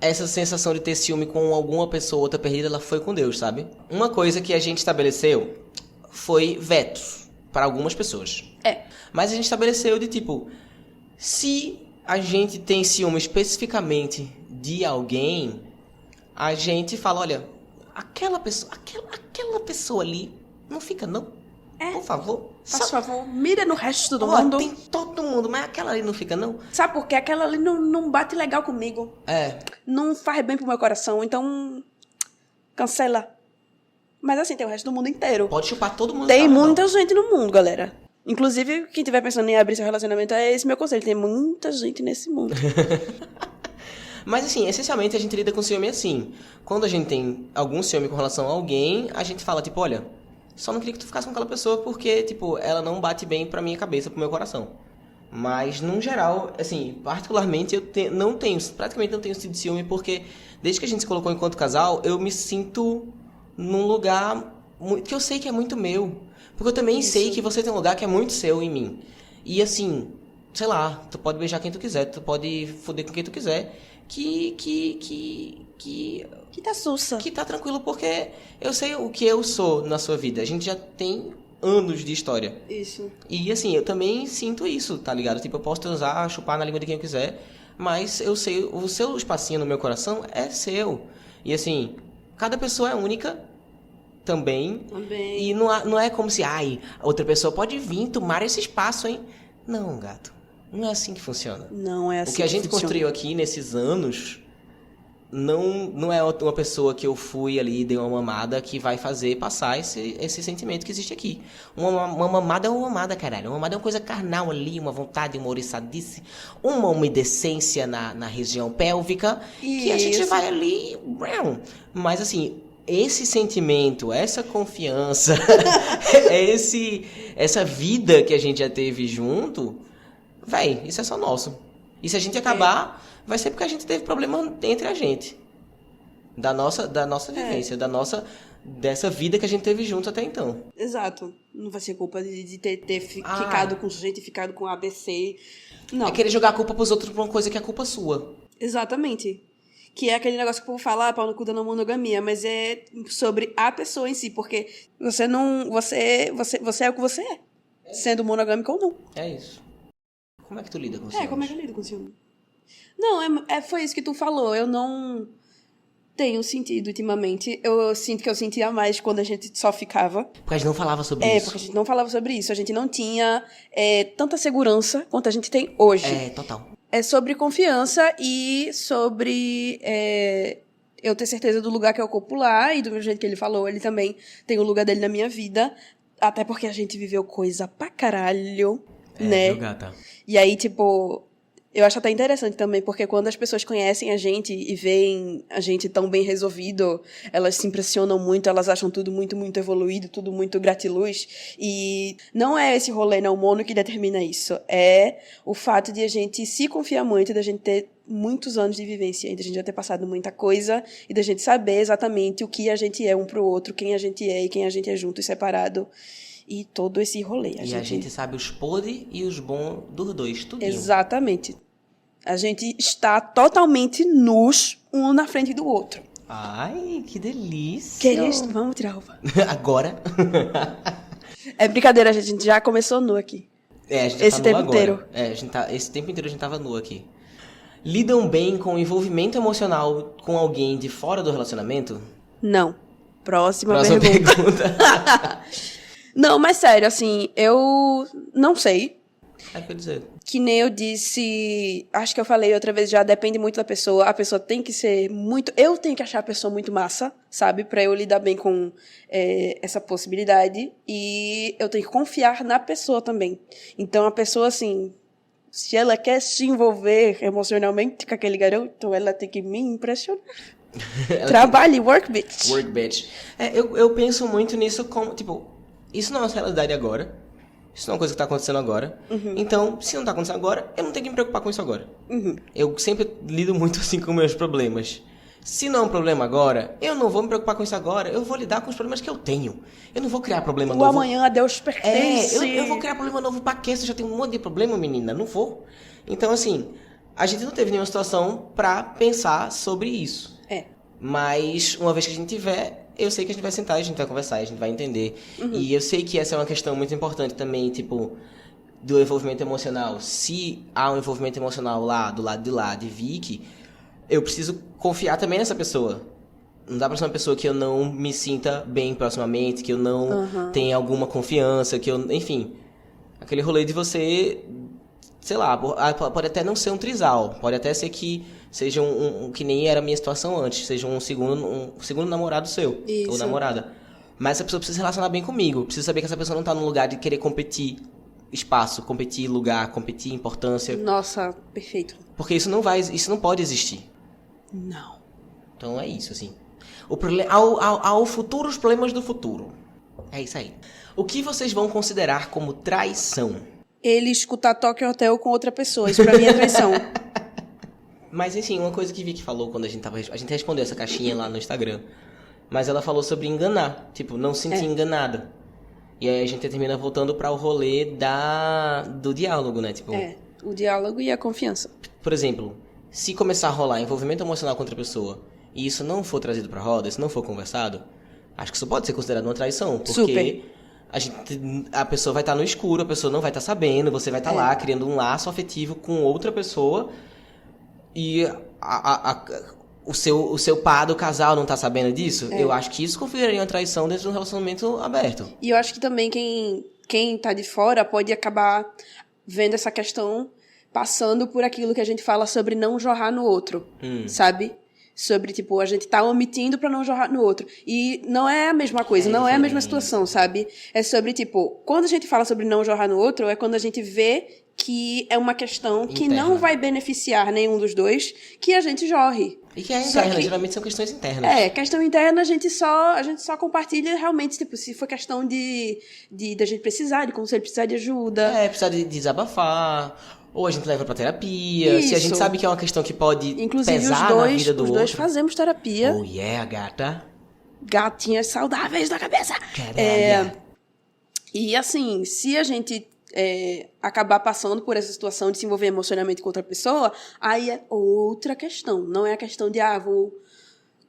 essa sensação de ter ciúme com alguma pessoa ou outra perdida, ela foi com Deus, sabe? Uma coisa que a gente estabeleceu foi vetos para algumas pessoas. Mas a gente estabeleceu de tipo, se a gente tem ciúme especificamente de alguém, a gente fala, olha, aquela pessoa ali, não fica não. Por favor. Por favor, mira no resto do Ó, mundo. tem todo mundo, mas aquela ali não fica não. Sabe por quê? Aquela ali não bate legal comigo. Não faz bem pro meu coração, então cancela. Mas assim, tem o resto do mundo inteiro. Pode chupar todo mundo. Tem muita gente no mundo, galera. Inclusive, quem estiver pensando em abrir seu relacionamento, é esse meu conselho. Tem muita gente nesse mundo. Mas assim, essencialmente a gente lida com ciúme assim. Quando a gente tem algum ciúme com relação a alguém, a gente fala tipo, olha, só não queria que tu ficasse com aquela pessoa porque, tipo, ela não bate bem pra minha cabeça, pro meu coração. Mas, no geral, assim, particularmente, praticamente não tenho sido ciúme porque desde que a gente se colocou enquanto casal, eu me sinto num lugar que eu sei que é muito meu. Porque eu também sei que você tem um lugar que é muito seu em mim. E assim, sei lá, tu pode beijar quem tu quiser, tu pode foder com quem tu quiser, que tá sussa. Que tá tranquilo, porque eu sei o que eu sou na sua vida. A gente já tem anos de história. Isso. E assim, eu também sinto isso, tá ligado? Tipo, eu posso transar, chupar na língua de quem eu quiser, mas eu sei, o seu espacinho no meu coração é seu. E assim, cada pessoa é única também. E não é como se, a outra pessoa pode vir tomar esse espaço, hein? Não, gato. Não é assim que funciona. Não é assim. O que a gente construiu aqui nesses anos não é uma pessoa que eu fui ali e dei uma mamada que vai fazer passar esse sentimento que existe aqui. Uma mamada é uma mamada, caralho. Uma mamada é uma coisa carnal ali, uma vontade, uma oriçadice, uma umedecência na região pélvica, que a gente vai ali... Mas assim, esse sentimento, essa confiança, essa vida que a gente já teve junto, véi, isso é só nosso. E se a gente acabar, vai ser porque a gente teve problema entre a gente. Da nossa vivência, dessa vida que a gente teve juntos até então. Exato. Não vai ser culpa de ter ficado com o sujeito e ficado com ABC. Não. É querer jogar a culpa pros outros por uma coisa que é culpa sua. Exatamente. Que é aquele negócio que o povo fala, pau no cu da não monogamia, mas é sobre a pessoa em si, porque você não. Você é o que você é. Sendo monogâmico ou não. É isso. Como é que tu lida com ciúmes? Como é que eu lido com ciúme? Não, foi isso que tu falou. Eu não tenho sentido ultimamente. Eu sinto que eu sentia mais quando a gente só ficava. Porque a gente não falava sobre isso. Porque a gente não falava sobre isso. A gente não tinha tanta segurança quanto a gente tem hoje. Total. É sobre confiança e sobre eu ter certeza do lugar que eu ocupo lá. E do mesmo jeito que ele falou, ele também tem o lugar dele na minha vida. Até porque a gente viveu coisa pra caralho, né? Viu, gata? E aí, tipo, eu acho até interessante também, porque quando as pessoas conhecem a gente e veem a gente tão bem resolvido, elas se impressionam muito, elas acham tudo muito, muito evoluído, tudo muito gratiluz. E não é esse rolê não mono que determina isso. É o fato de a gente se confiar muito, de a gente ter muitos anos de vivência, de a gente já ter passado muita coisa e da gente saber exatamente o que a gente é um pro outro, quem a gente é e quem a gente é junto e separado. E todo esse rolê. A gente sabe os podres e os bons dos dois, tudinho. Exatamente. A gente está totalmente nus, um na frente do outro. Ai, que delícia. Querias? Vamos tirar a roupa. Agora? É brincadeira, a gente já começou nu aqui. A gente esse tá nu tempo agora. inteiro. Esse tempo inteiro a gente tava nu aqui. Lidam bem com o envolvimento emocional com alguém de fora do relacionamento? Não. Próxima pergunta. Não, mas sério, assim, eu não sei. Quer dizer. Que nem eu disse, acho que eu falei outra vez já, depende muito da pessoa. A pessoa tem que ser muito... Eu tenho que achar a pessoa muito massa, sabe? Pra eu lidar bem com essa possibilidade. E eu tenho que confiar na pessoa também. Então, a pessoa, assim... Se ela quer se envolver emocionalmente com aquele garoto, ela tem que me impressionar. Trabalhe, work, bitch. Work, bitch. Eu penso muito nisso como, tipo... Isso não é uma realidade agora. Isso não é uma coisa que tá acontecendo agora. Uhum. Então, se não tá acontecendo agora, eu não tenho que me preocupar com isso agora. Uhum. Eu sempre lido muito assim com meus problemas. Se não é um problema agora, eu não vou me preocupar com isso agora. Eu vou lidar com os problemas que eu tenho. Eu não vou criar problema novo. O amanhã a Deus pertence. Eu vou criar problema novo pra quê? Você já tem um monte de problema, menina. Não vou. Então, assim, a gente não teve nenhuma situação pra pensar sobre isso. Mas, uma vez que a gente tiver, eu sei que a gente vai sentar, a gente vai conversar, a gente vai entender. Uhum. E eu sei que essa é uma questão muito importante também, tipo, do envolvimento emocional. Se há um envolvimento emocional lá, do lado de lá, de Vicky, eu preciso confiar também nessa pessoa. Não dá pra ser uma pessoa que eu não me sinta bem proximamente, que eu não tenha alguma confiança, que eu... Enfim, aquele rolê de você... Sei lá, pode até não ser um trisal, pode até ser que seja que nem era a minha situação antes, seja um segundo namorado seu, ou namorada. Mas essa pessoa precisa se relacionar bem comigo, precisa saber que essa pessoa não tá num lugar de querer competir espaço, competir lugar, competir importância. Nossa, perfeito. Porque isso não pode existir. Não. Então é isso, assim. Ao futuro, os problemas do futuro. É isso aí. O que vocês vão considerar como traição? Ele escutar Tokyo Hotel com outra pessoa, isso pra mim é traição. Mas, enfim, uma coisa que Vicky falou quando a gente respondeu essa caixinha lá no Instagram. Mas ela falou sobre enganar. Tipo, não se sentir enganada. E aí a gente termina voltando para o rolê do diálogo, né? Tipo, o diálogo e a confiança. Por exemplo, se começar a rolar envolvimento emocional com outra pessoa e isso não for trazido pra roda, isso não for conversado, acho que isso pode ser considerado uma traição. Porque Super. A pessoa vai estar no escuro, a pessoa não vai estar sabendo, você vai estar lá criando um laço afetivo com outra pessoa e o seu par do casal não tá sabendo disso. Eu acho que isso configuraria uma traição dentro de um relacionamento aberto. E eu acho que também quem tá de fora pode acabar vendo essa questão passando por aquilo que a gente fala sobre não jorrar no outro, sabe? Sobre, tipo, a gente tá omitindo pra não jorrar no outro. E não é a mesma coisa, não é a mesma situação, sabe? É sobre, tipo, quando a gente fala sobre não jorrar no outro, é quando a gente vê que é uma questão que não vai beneficiar nenhum dos dois, que a gente jorre. E que é interna, geralmente são questões internas. Questão interna a gente só compartilha realmente, tipo, se for questão da gente precisar, de conselho, precisar de ajuda. Precisar de desabafar, ou a gente leva pra terapia. Se a gente sabe que é uma questão que pode pesar na vida do outro. Os dois fazemos terapia. Oh yeah, gata. gatinhas saudáveis da cabeça. Caralho. E assim, se a gente acabar passando por essa situação de se envolver emocionalmente com outra pessoa, aí é outra questão. Não é a questão de, vou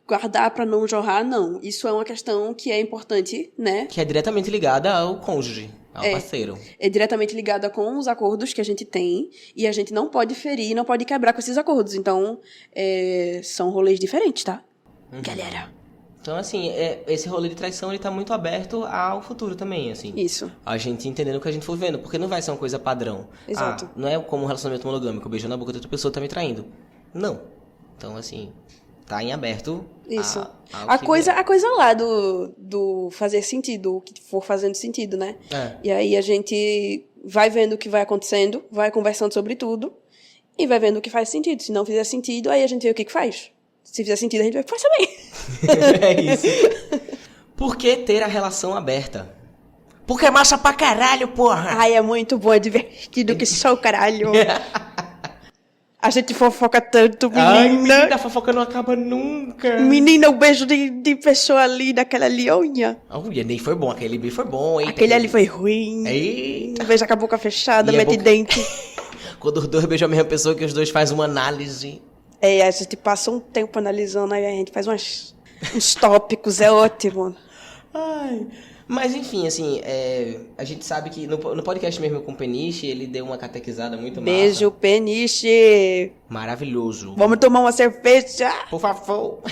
guardar pra não jorrar, não. Isso é uma questão que é importante, né? Que é diretamente ligada ao cônjuge, ao parceiro. É diretamente ligada com os acordos que a gente tem e a gente não pode ferir, não pode quebrar com esses acordos. Então, são rolês diferentes, tá? Galera. Então, assim, esse rolê de traição, ele tá muito aberto ao futuro também, assim. Isso. A gente entendendo o que a gente for vendo, porque não vai ser uma coisa padrão. Exato. Não é como um relacionamento monogâmico, beijo na boca de outra pessoa tá me traindo. Não. Então, assim, tá em aberto. Isso. ao A que coisa vier. lá do fazer sentido, o que for fazendo sentido, né? E aí a gente vai vendo o que vai acontecendo, vai conversando sobre tudo e vai vendo o que faz sentido. Se não fizer sentido, aí a gente vê o que faz. Se fizer sentido, a gente vê o que faz também. É isso. Por que ter a relação aberta? Porque é massa pra caralho, porra! Ai, é muito bom, é divertido que só o caralho. A gente fofoca tanto, menina. A fofoca não acaba nunca. Menina, o beijo de pessoa ali, daquela ali, olha. Olha, nem foi bom, aquele beijo foi bom, hein? Aquele ali foi ruim. Eita. Um beijo com a boca fechada, E a mete boca- dente. Quando os dois beijam a mesma pessoa, que os dois fazem uma análise. A gente passa um tempo analisando, aí a gente faz uns tópicos, é ótimo. Ai. Mas enfim, assim, a gente sabe que no podcast mesmo com o Peniche, ele deu uma catequizada muito Beijo, massa. Peniche. Maravilhoso. Vamos tomar uma cerveja. Por favor.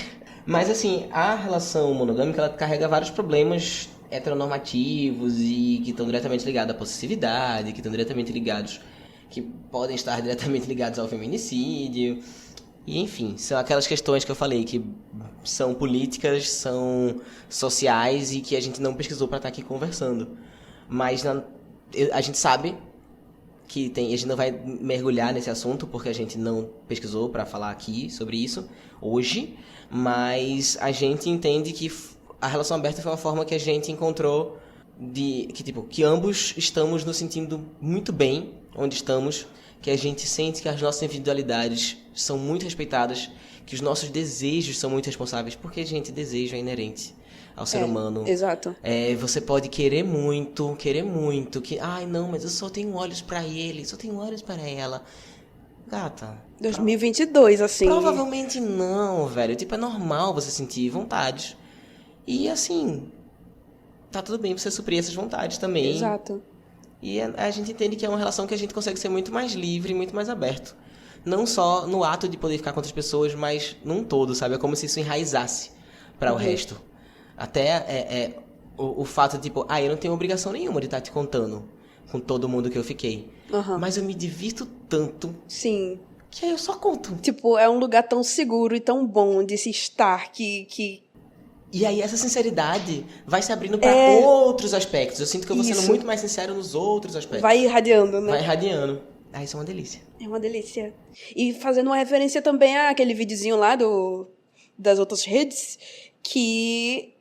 Mas assim, a relação monogâmica, ela carrega vários problemas heteronormativos e que estão diretamente ligados à possessividade, que estão diretamente ligados, que podem estar diretamente ligados ao feminicídio. E enfim, são aquelas questões que eu falei, que são políticas, são sociais e que a gente não pesquisou para estar aqui conversando. Mas a gente sabe que a gente não vai mergulhar nesse assunto porque a gente não pesquisou para falar aqui sobre isso hoje, mas a gente entende que a relação aberta foi uma forma que a gente encontrou que ambos estamos nos sentindo muito bem onde estamos, que a gente sente que as nossas individualidades são muito respeitadas, que os nossos desejos são muito responsáveis, porque, gente, desejo é inerente ao ser humano. Exato. Você pode querer muito, que, não, mas eu só tenho olhos pra ele, só tenho olhos para ela. Gata. 2022, assim. Provavelmente não, velho. Tipo, é normal você sentir vontades. E, assim, tá tudo bem você suprir essas vontades também. Exato. E a gente entende que é uma relação que a gente consegue ser muito mais livre, muito mais aberto. Não só no ato de poder ficar com outras pessoas, mas num todo, sabe? É como se isso enraizasse para o resto. Até o fato de, tipo, eu não tenho obrigação nenhuma de estar te contando com todo mundo que eu fiquei. Mas eu me divirto tanto. Sim. Que aí eu só conto. Tipo, é um lugar tão seguro e tão bom de se estar que... E aí essa sinceridade vai se abrindo para outros aspectos. Eu sinto que eu vou sendo muito mais sincero nos outros aspectos. Vai irradiando, né? Vai irradiando. Isso é uma delícia. É uma delícia. E fazendo uma referência também àquele videozinho lá das outras redes, que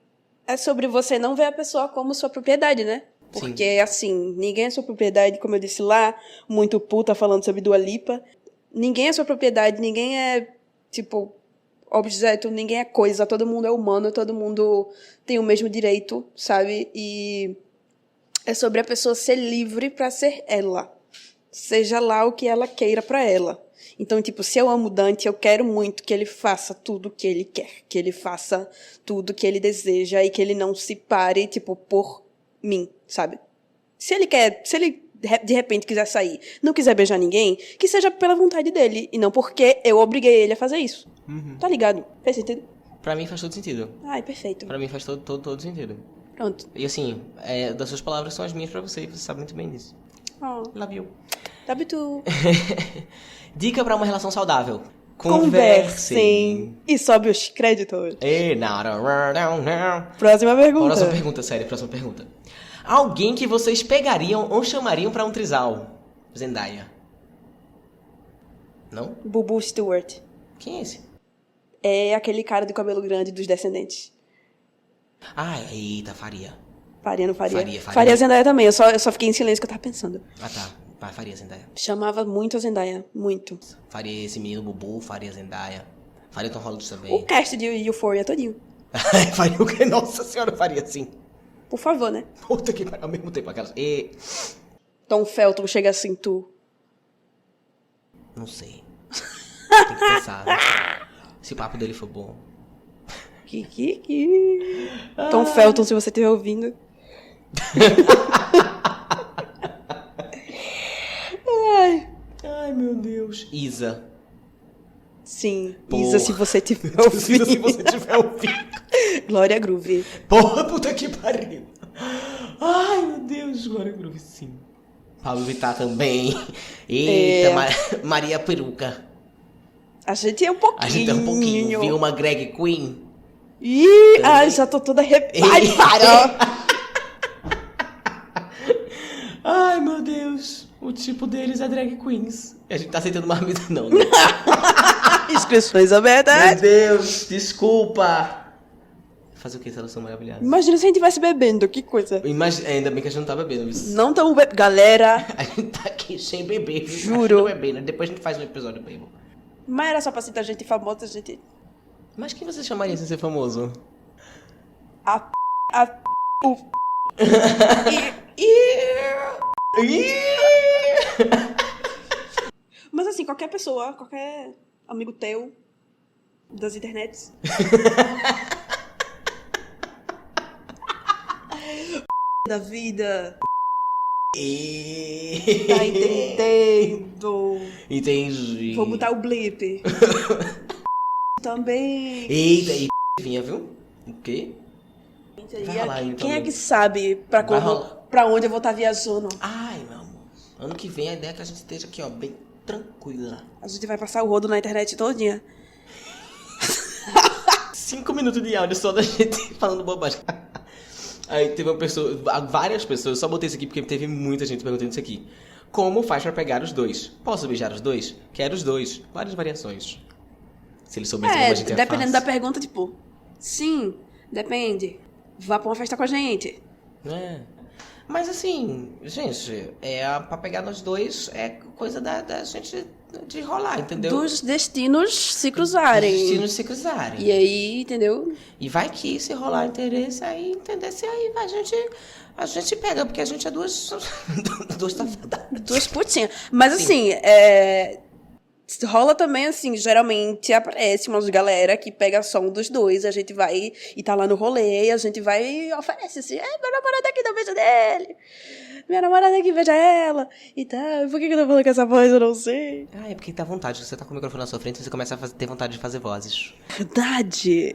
é sobre você não ver a pessoa como sua propriedade, né? Porque, sim, assim, ninguém é sua propriedade, como eu disse lá, muito puta falando sobre Dua Lipa. Ninguém é sua propriedade, ninguém é, tipo, objeto, ninguém é coisa, todo mundo é humano, todo mundo tem o mesmo direito, sabe? E é sobre a pessoa ser livre pra ser ela. Seja lá o que ela queira pra ela. Então, tipo, se eu amo o Dante, eu quero muito que ele faça tudo o que ele quer. Que ele faça tudo o que ele deseja e que ele não se pare, tipo, por mim, sabe? Se ele de repente quiser sair, não quiser beijar ninguém, que seja pela vontade dele. E não porque eu obriguei ele a fazer isso. Tá ligado? Faz sentido? Pra mim faz todo sentido. Ai, perfeito. Pra mim faz todo sentido. Pronto. E assim, das suas palavras são as minhas pra você, e você sabe muito bem disso. Love you. Love you. Dica pra uma relação saudável. Conversem. E sobe os créditos. Não. Próxima pergunta. Próxima pergunta, sério, próxima pergunta. Alguém que vocês pegariam ou chamariam pra um trisal? Zendaya. Não? Bubu Stewart. Quem é esse? É aquele cara de cabelo grande dos Descendentes. Eita, Faria. Faria, não faria? Faria. Faria Zendaya também, eu só fiquei em silêncio que eu tava pensando. Tá. Faria Zendaya. Chamava muito a Zendaya, muito. Faria esse menino Bubu, faria Zendaya. Faria Tom Holland também. O cast de Euphoria todinho. Faria o quê? Nossa senhora, eu faria assim. Por favor, né? Puta que pariu, ao mesmo tempo, aquelas... Tom Felton chega assim, tu. Não sei. Tem que pensar, né? Se o papo dele for bom. Tom Felton, se você estiver ouvindo. Ai, meu Deus. Isa. Sim, Porra. Isa, se você estiver ouvindo. Se você tiver ouvindo. Glória Groove. Porra, puta que pariu. Ai, meu Deus, Glória Groove, sim. Pablo Vittar também. Eita, Maria Peruca. A gente é um pouquinho. A gente é um pouquinho. Viu uma drag queen? Ih, ai, já tô toda arrepiada. Ai, para! Ai, meu Deus. O tipo deles é drag queens. A gente tá aceitando marmita, não, né? Inscrições abertas. Meu Deus, desculpa. Fazer o que, seleção maravilhosa? Imagina se a gente estivesse bebendo, que coisa. Ainda bem que a gente não tá bebendo isso. Não tamo bebendo. Galera. A gente tá aqui sem beber. Juro. Não bebendo. Depois a gente faz um episódio bebo. Mas era só pra citar gente famosa, gente. Mas quem você chamaria sem ser famoso? Mas assim, qualquer pessoa, qualquer amigo teu das internets. Da vida. Tá entendendo? Entendi. Vou botar o blip. Também. Eita, e vinha, viu? O quê? Vai rolar, então, quem é amigo. que sabe pra onde eu vou estar viajando? Ai, meu amor. Ano que vem a ideia é que a gente esteja aqui, ó, bem tranquila. A gente vai passar o rodo na internet todinha. 5 minutos de áudio só da gente falando bobagem. Aí teve uma pessoa, várias pessoas, eu só botei isso aqui porque teve muita gente perguntando isso aqui. Como faz pra pegar os dois? Posso beijar os dois? Quero os dois. Várias variações. Se eles soubessem como a gente é dependendo da fácil. pergunta, tipo, sim, depende. Vá pra uma festa com a gente. É. Mas assim, gente, pra pegar nós dois é coisa da gente de rolar, entendeu? Dos destinos se cruzarem. Os destinos se cruzarem. E aí, entendeu? E vai que se rolar interesse aí, entender se aí a gente pega, porque a gente é duas tafadas. Duas putinhas. Mas assim, rola também assim, geralmente aparece umas galera que pega só um dos dois, a gente vai e tá lá no rolê, a gente vai e oferece assim, meu namorado aqui dá um beijo dele, minha namorada aqui beija ela e tal, por que eu tô falando com essa voz, eu não sei. Ah, é porque dá vontade, você tá com o microfone na sua frente, você começa a ter vontade de fazer vozes. Verdade.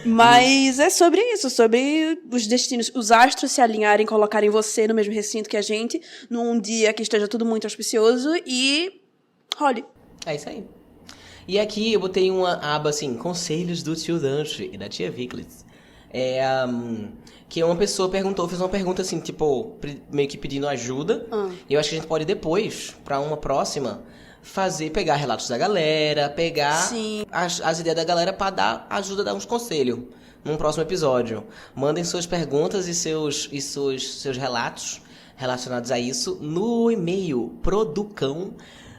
Mas é sobre isso, sobre os destinos, os astros se alinharem, colocarem você no mesmo recinto que a gente, num dia que esteja tudo muito auspicioso e role. É isso aí. E aqui eu botei uma aba assim, conselhos do tio Dante e da tia Vicklitz. Que uma pessoa fez uma pergunta assim, tipo, meio que pedindo ajuda. E eu acho que a gente pode depois, pra uma próxima, pegar relatos da galera, pegar as ideias da galera pra dar ajuda, dar uns conselhos. Num próximo episódio. Mandem suas perguntas e seus relatos relacionados a isso no e-mail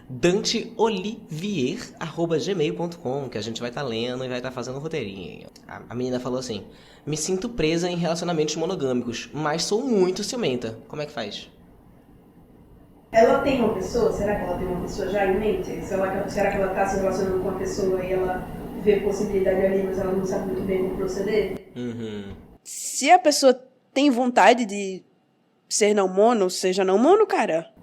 danteolivier@gmail.com, que a gente vai estar lendo e vai estar fazendo um roteirinho. A menina falou assim: me sinto presa em relacionamentos monogâmicos, mas sou muito ciumenta. Como é que faz? Ela tem uma pessoa? Será que ela tem uma pessoa já em mente? Será que ela está se relacionando com uma pessoa e ela vê possibilidade ali, mas ela não sabe muito bem como proceder? Se a pessoa tem vontade de ser não mono, seja não mono, cara.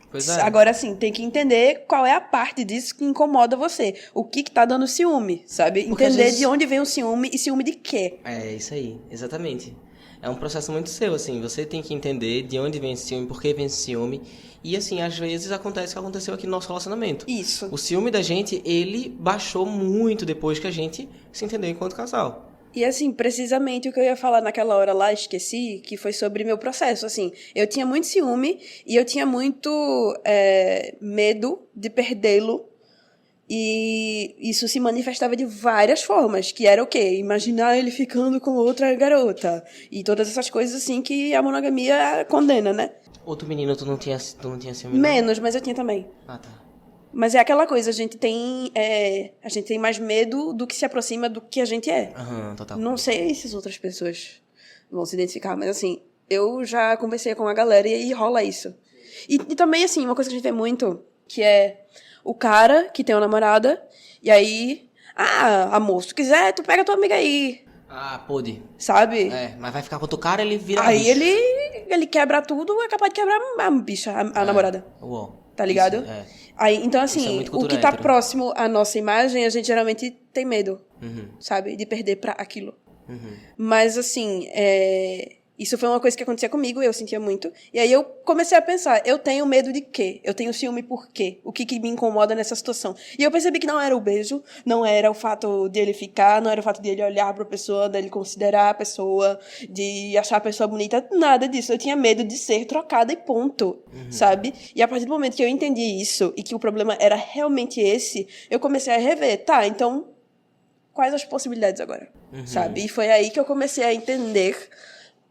Pois é. Agora, assim, tem que entender qual é a parte disso que incomoda você. O que tá dando ciúme, sabe? Porque entender às vezes... de onde vem o ciúme e ciúme de quê. É isso aí, exatamente. É um processo muito seu, assim. Você tem que entender de onde vem esse ciúme, por que vem esse ciúme. E, assim, às vezes acontece o que aconteceu aqui no nosso relacionamento. Isso. O ciúme da gente, ele baixou muito depois que a gente se entendeu enquanto casal. E, assim, precisamente o que eu ia falar naquela hora lá, esqueci, que foi sobre meu processo, assim. Eu tinha muito ciúme e eu tinha muito medo de perdê-lo. E isso se manifestava de várias formas, que era o quê? Imaginar ele ficando com outra garota. E todas essas coisas, assim, que a monogamia condena, né? Outro menino, tu não tinha ciúme? Menos, mas eu tinha também. Ah, tá. Mas é aquela coisa, a gente tem mais medo do que se aproxima do que a gente é. Aham, total. Não sei se as outras pessoas vão se identificar, mas assim, eu já conversei com a galera e rola isso. E também, assim, uma coisa que a gente vê muito, que é o cara que tem uma namorada, e aí, amor, se tu quiser, tu pega tua amiga aí, Ah, pôde. sabe? Mas vai ficar com outro cara, ele vira Aí bicho. ele quebra tudo, é capaz de quebrar a bicha, a namorada. Uou. Tá ligado? Isso, Aí, então, Isso é assim, muito o cultura que tá hétero. próximo à nossa imagem, a gente geralmente tem medo, Uhum. sabe? De perder pra aquilo. Uhum. Mas, assim, isso foi uma coisa que acontecia comigo, eu sentia muito. E aí eu comecei a pensar, eu tenho medo de quê? Eu tenho ciúme por quê? O que me incomoda nessa situação? E eu percebi que não era o beijo, não era o fato de ele ficar, não era o fato de ele olhar pra pessoa, dele considerar a pessoa, de achar a pessoa bonita, nada disso. Eu tinha medo de ser trocada e ponto, sabe? E a partir do momento que eu entendi isso, e que o problema era realmente esse, eu comecei a rever, tá, então, quais as possibilidades agora? Sabe? E foi aí que eu comecei a entender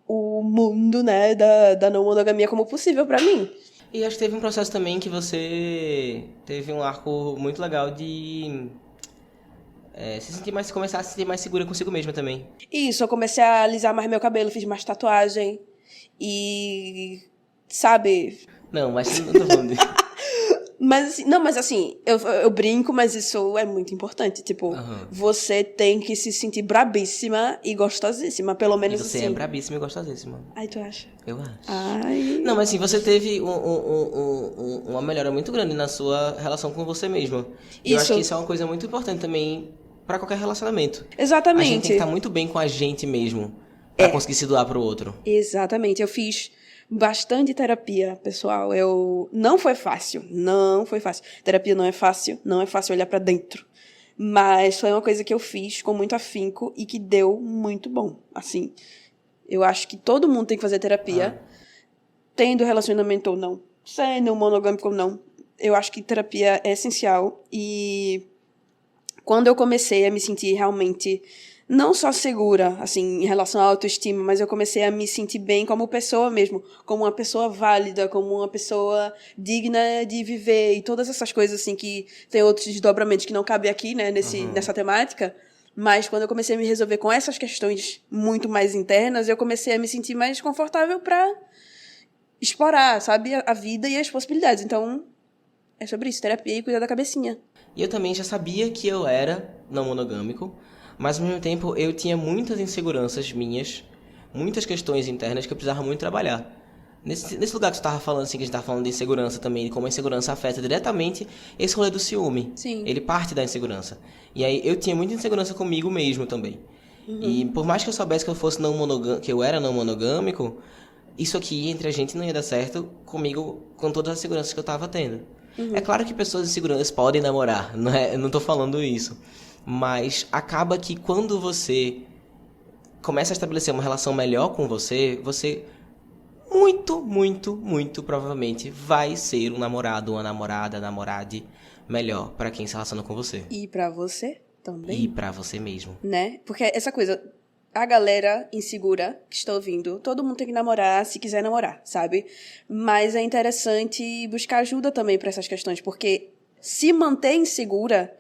o mundo, né, da não monogamia como possível pra mim. E acho que teve um processo também que você teve um arco muito legal de começar a se sentir mais segura consigo mesma também. Isso, eu comecei a alisar mais meu cabelo, fiz mais tatuagem e, sabe... Não, mas não tô falando de... Mas assim, eu brinco, mas isso é muito importante. Tipo, Aham. você tem que se sentir brabíssima e gostosíssima, pelo E menos você assim. é brabíssima e gostosíssima. Ai, tu acha? Eu acho. Ai... Não, mas assim, você teve uma melhora muito grande na sua relação com você mesma. E eu acho Isso. que isso é uma coisa muito importante também pra qualquer relacionamento. A gente tem Exatamente. que estar muito bem com a gente mesmo pra conseguir se doar pro outro. Exatamente. Eu fiz bastante terapia, pessoal. Não foi fácil. Não foi fácil. Terapia não é fácil. Não é fácil olhar pra dentro. Mas foi uma coisa que eu fiz com muito afinco e que deu muito bom. Assim, eu acho que todo mundo tem que fazer terapia, tendo relacionamento ou não, sendo monogâmico ou não. Eu acho que terapia é essencial. E quando eu comecei a me sentir realmente não só segura, assim, em relação à autoestima, mas eu comecei a me sentir bem como pessoa mesmo, como uma pessoa válida, como uma pessoa digna de viver e todas essas coisas, assim, que tem outros desdobramentos que não cabem aqui, né, nessa temática. Mas quando eu comecei a me resolver com essas questões muito mais internas, eu comecei a me sentir mais confortável pra explorar, sabe, a vida e as possibilidades. Então, é sobre isso, terapia e cuidar da cabecinha. E eu também já sabia que eu era não monogâmico, mas ao mesmo tempo eu tinha muitas inseguranças minhas, muitas questões internas que eu precisava muito trabalhar. Nesse lugar que você estava falando, assim, que a gente estava falando de insegurança também, de como a insegurança afeta diretamente esse rolê do ciúme. Sim. Ele parte da insegurança. E aí eu tinha muita insegurança comigo mesmo também. E por mais que eu soubesse que eu fosse que eu era não monogâmico, isso aqui entre a gente não ia dar certo comigo, com todas as seguranças que eu estava tendo. É claro que pessoas inseguras podem namorar, eu não tô falando isso. Mas acaba que quando você começa a estabelecer uma relação melhor com você, você muito, muito, muito provavelmente vai ser um namorado, uma namorada, namorade melhor pra quem se relaciona com você. E pra você também. E pra você mesmo. Né? Porque essa coisa, a galera insegura que está ouvindo, todo mundo tem que namorar se quiser namorar, sabe? Mas é interessante buscar ajuda também pra essas questões, porque se manter insegura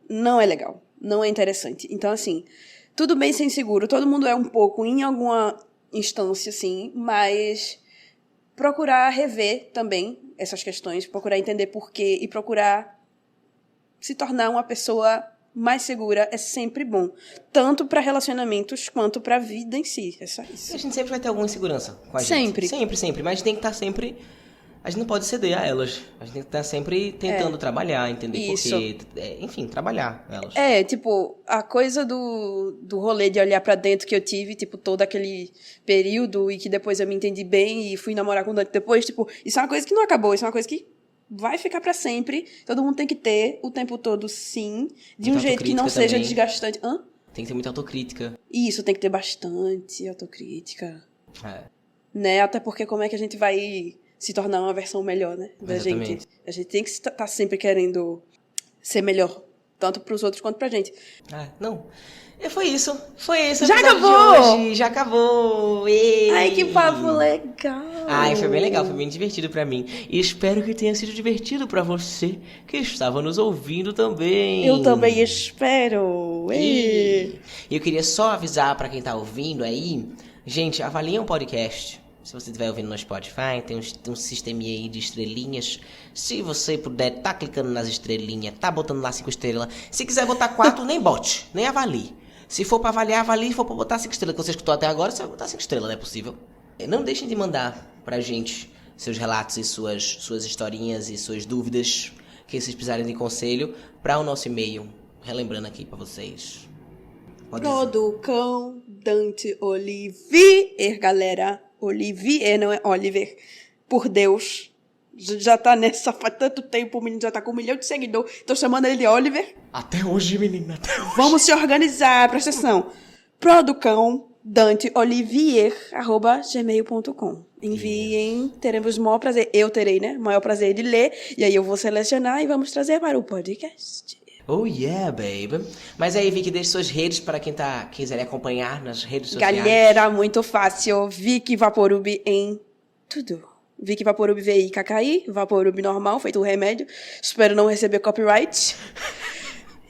não é legal, não é interessante. Então, assim, tudo bem ser inseguro, todo mundo é um pouco em alguma instância, assim, mas procurar rever também essas questões, procurar entender porquê e procurar se tornar uma pessoa mais segura é sempre bom. Tanto para relacionamentos quanto para a vida em si. É só isso. A gente sempre vai ter alguma insegurança com a gente. Sempre. Sempre, sempre. Mas a gente tem que estar sempre... A gente não pode ceder a elas. A gente tem que estar sempre tentando trabalhar, entender Isso. porquê. Enfim, trabalhar elas. Tipo, a coisa do rolê de olhar pra dentro que eu tive, tipo, todo aquele período e que depois eu me entendi bem e fui namorar com o Dante depois, tipo, isso é uma coisa que não acabou, isso é uma coisa que vai ficar pra sempre. Todo mundo tem que ter o tempo todo, sim, de um Muita jeito que não autocrítica seja também. desgastante. Hã? Tem que ter muita autocrítica. Isso, tem que ter bastante autocrítica, É. né? Até porque como é que a gente vai se tornar uma versão melhor, né? Da Exatamente. gente. A gente tem que estar sempre querendo ser melhor tanto pros outros quanto pra gente. Ah, não. Foi isso. Já o episódio de acabou! hoje. Já acabou! Ei! Ai, que papo legal! Ai, foi bem legal, foi bem divertido pra mim. E espero que tenha sido divertido pra você que estava nos ouvindo também. Eu também espero! E eu queria só avisar pra quem tá ouvindo aí, gente, avaliem o podcast. Se você estiver ouvindo no Spotify, tem um sisteminha aí de estrelinhas. Se você puder, tá clicando nas estrelinhas, tá botando lá 5 estrelas. Se quiser botar 4, nem bote, nem avalie. Se for pra avaliar, avalie. Se for pra botar 5 estrelas, que você escutou até agora, você vai botar 5 estrelas, não é possível. Não deixem de mandar pra gente seus relatos e suas historinhas e suas dúvidas, que vocês precisarem de conselho, pra o nosso e-mail. Relembrando aqui pra vocês. Producão Dante Olivier, galera. Olivier, não é Oliver. Por Deus. Já tá nessa faz tanto tempo, o menino já tá com 1 milhão de seguidores. Tô chamando ele de Oliver. Até hoje, menina, até hoje. Vamos se organizar, presta atenção. Producão Dante Olivier, @gmail.com. Enviem, teremos o maior prazer. Eu terei, né? O maior prazer de ler. E aí eu vou selecionar e vamos trazer para o podcast. Oh yeah, baby. Mas aí, Vicky, deixe suas redes para quem quiser acompanhar nas redes sociais. Galera, muito fácil. Vicky Vaporub em tudo. Vicky Vaporub VIKKI, Vaporub normal, feito um remédio. Espero não receber copyright.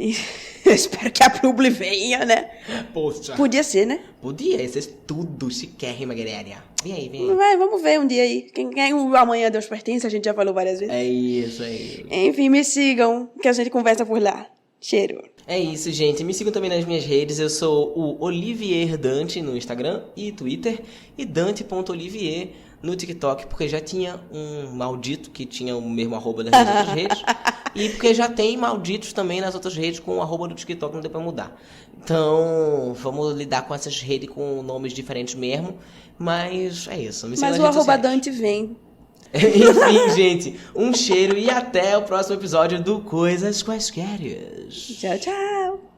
E espero que a publi venha, né? Poxa. Podia ser, né? Podia ser tudo chiquérrima, galera. Vem aí. Vai, vamos ver um dia aí. Quem o amanhã Deus pertence, a gente já falou várias vezes. É isso aí. Enfim, me sigam, que a gente conversa por lá. Cheiro. É isso, gente. Me sigam também nas minhas redes. Eu sou o Olivier Dante no Instagram e Twitter. E Dante.Olivier no TikTok, porque já tinha um maldito que tinha o mesmo arroba das minhas outras redes. E porque já tem malditos também nas outras redes com o arroba do TikTok, não deu pra mudar. Então, vamos lidar com essas redes com nomes diferentes mesmo. Mas é isso. Me sigam Mas nas o redes arroba sociais. Dante vem. Enfim, gente, um cheiro e até o próximo episódio do Coisas Quaisqueres. Tchau, tchau.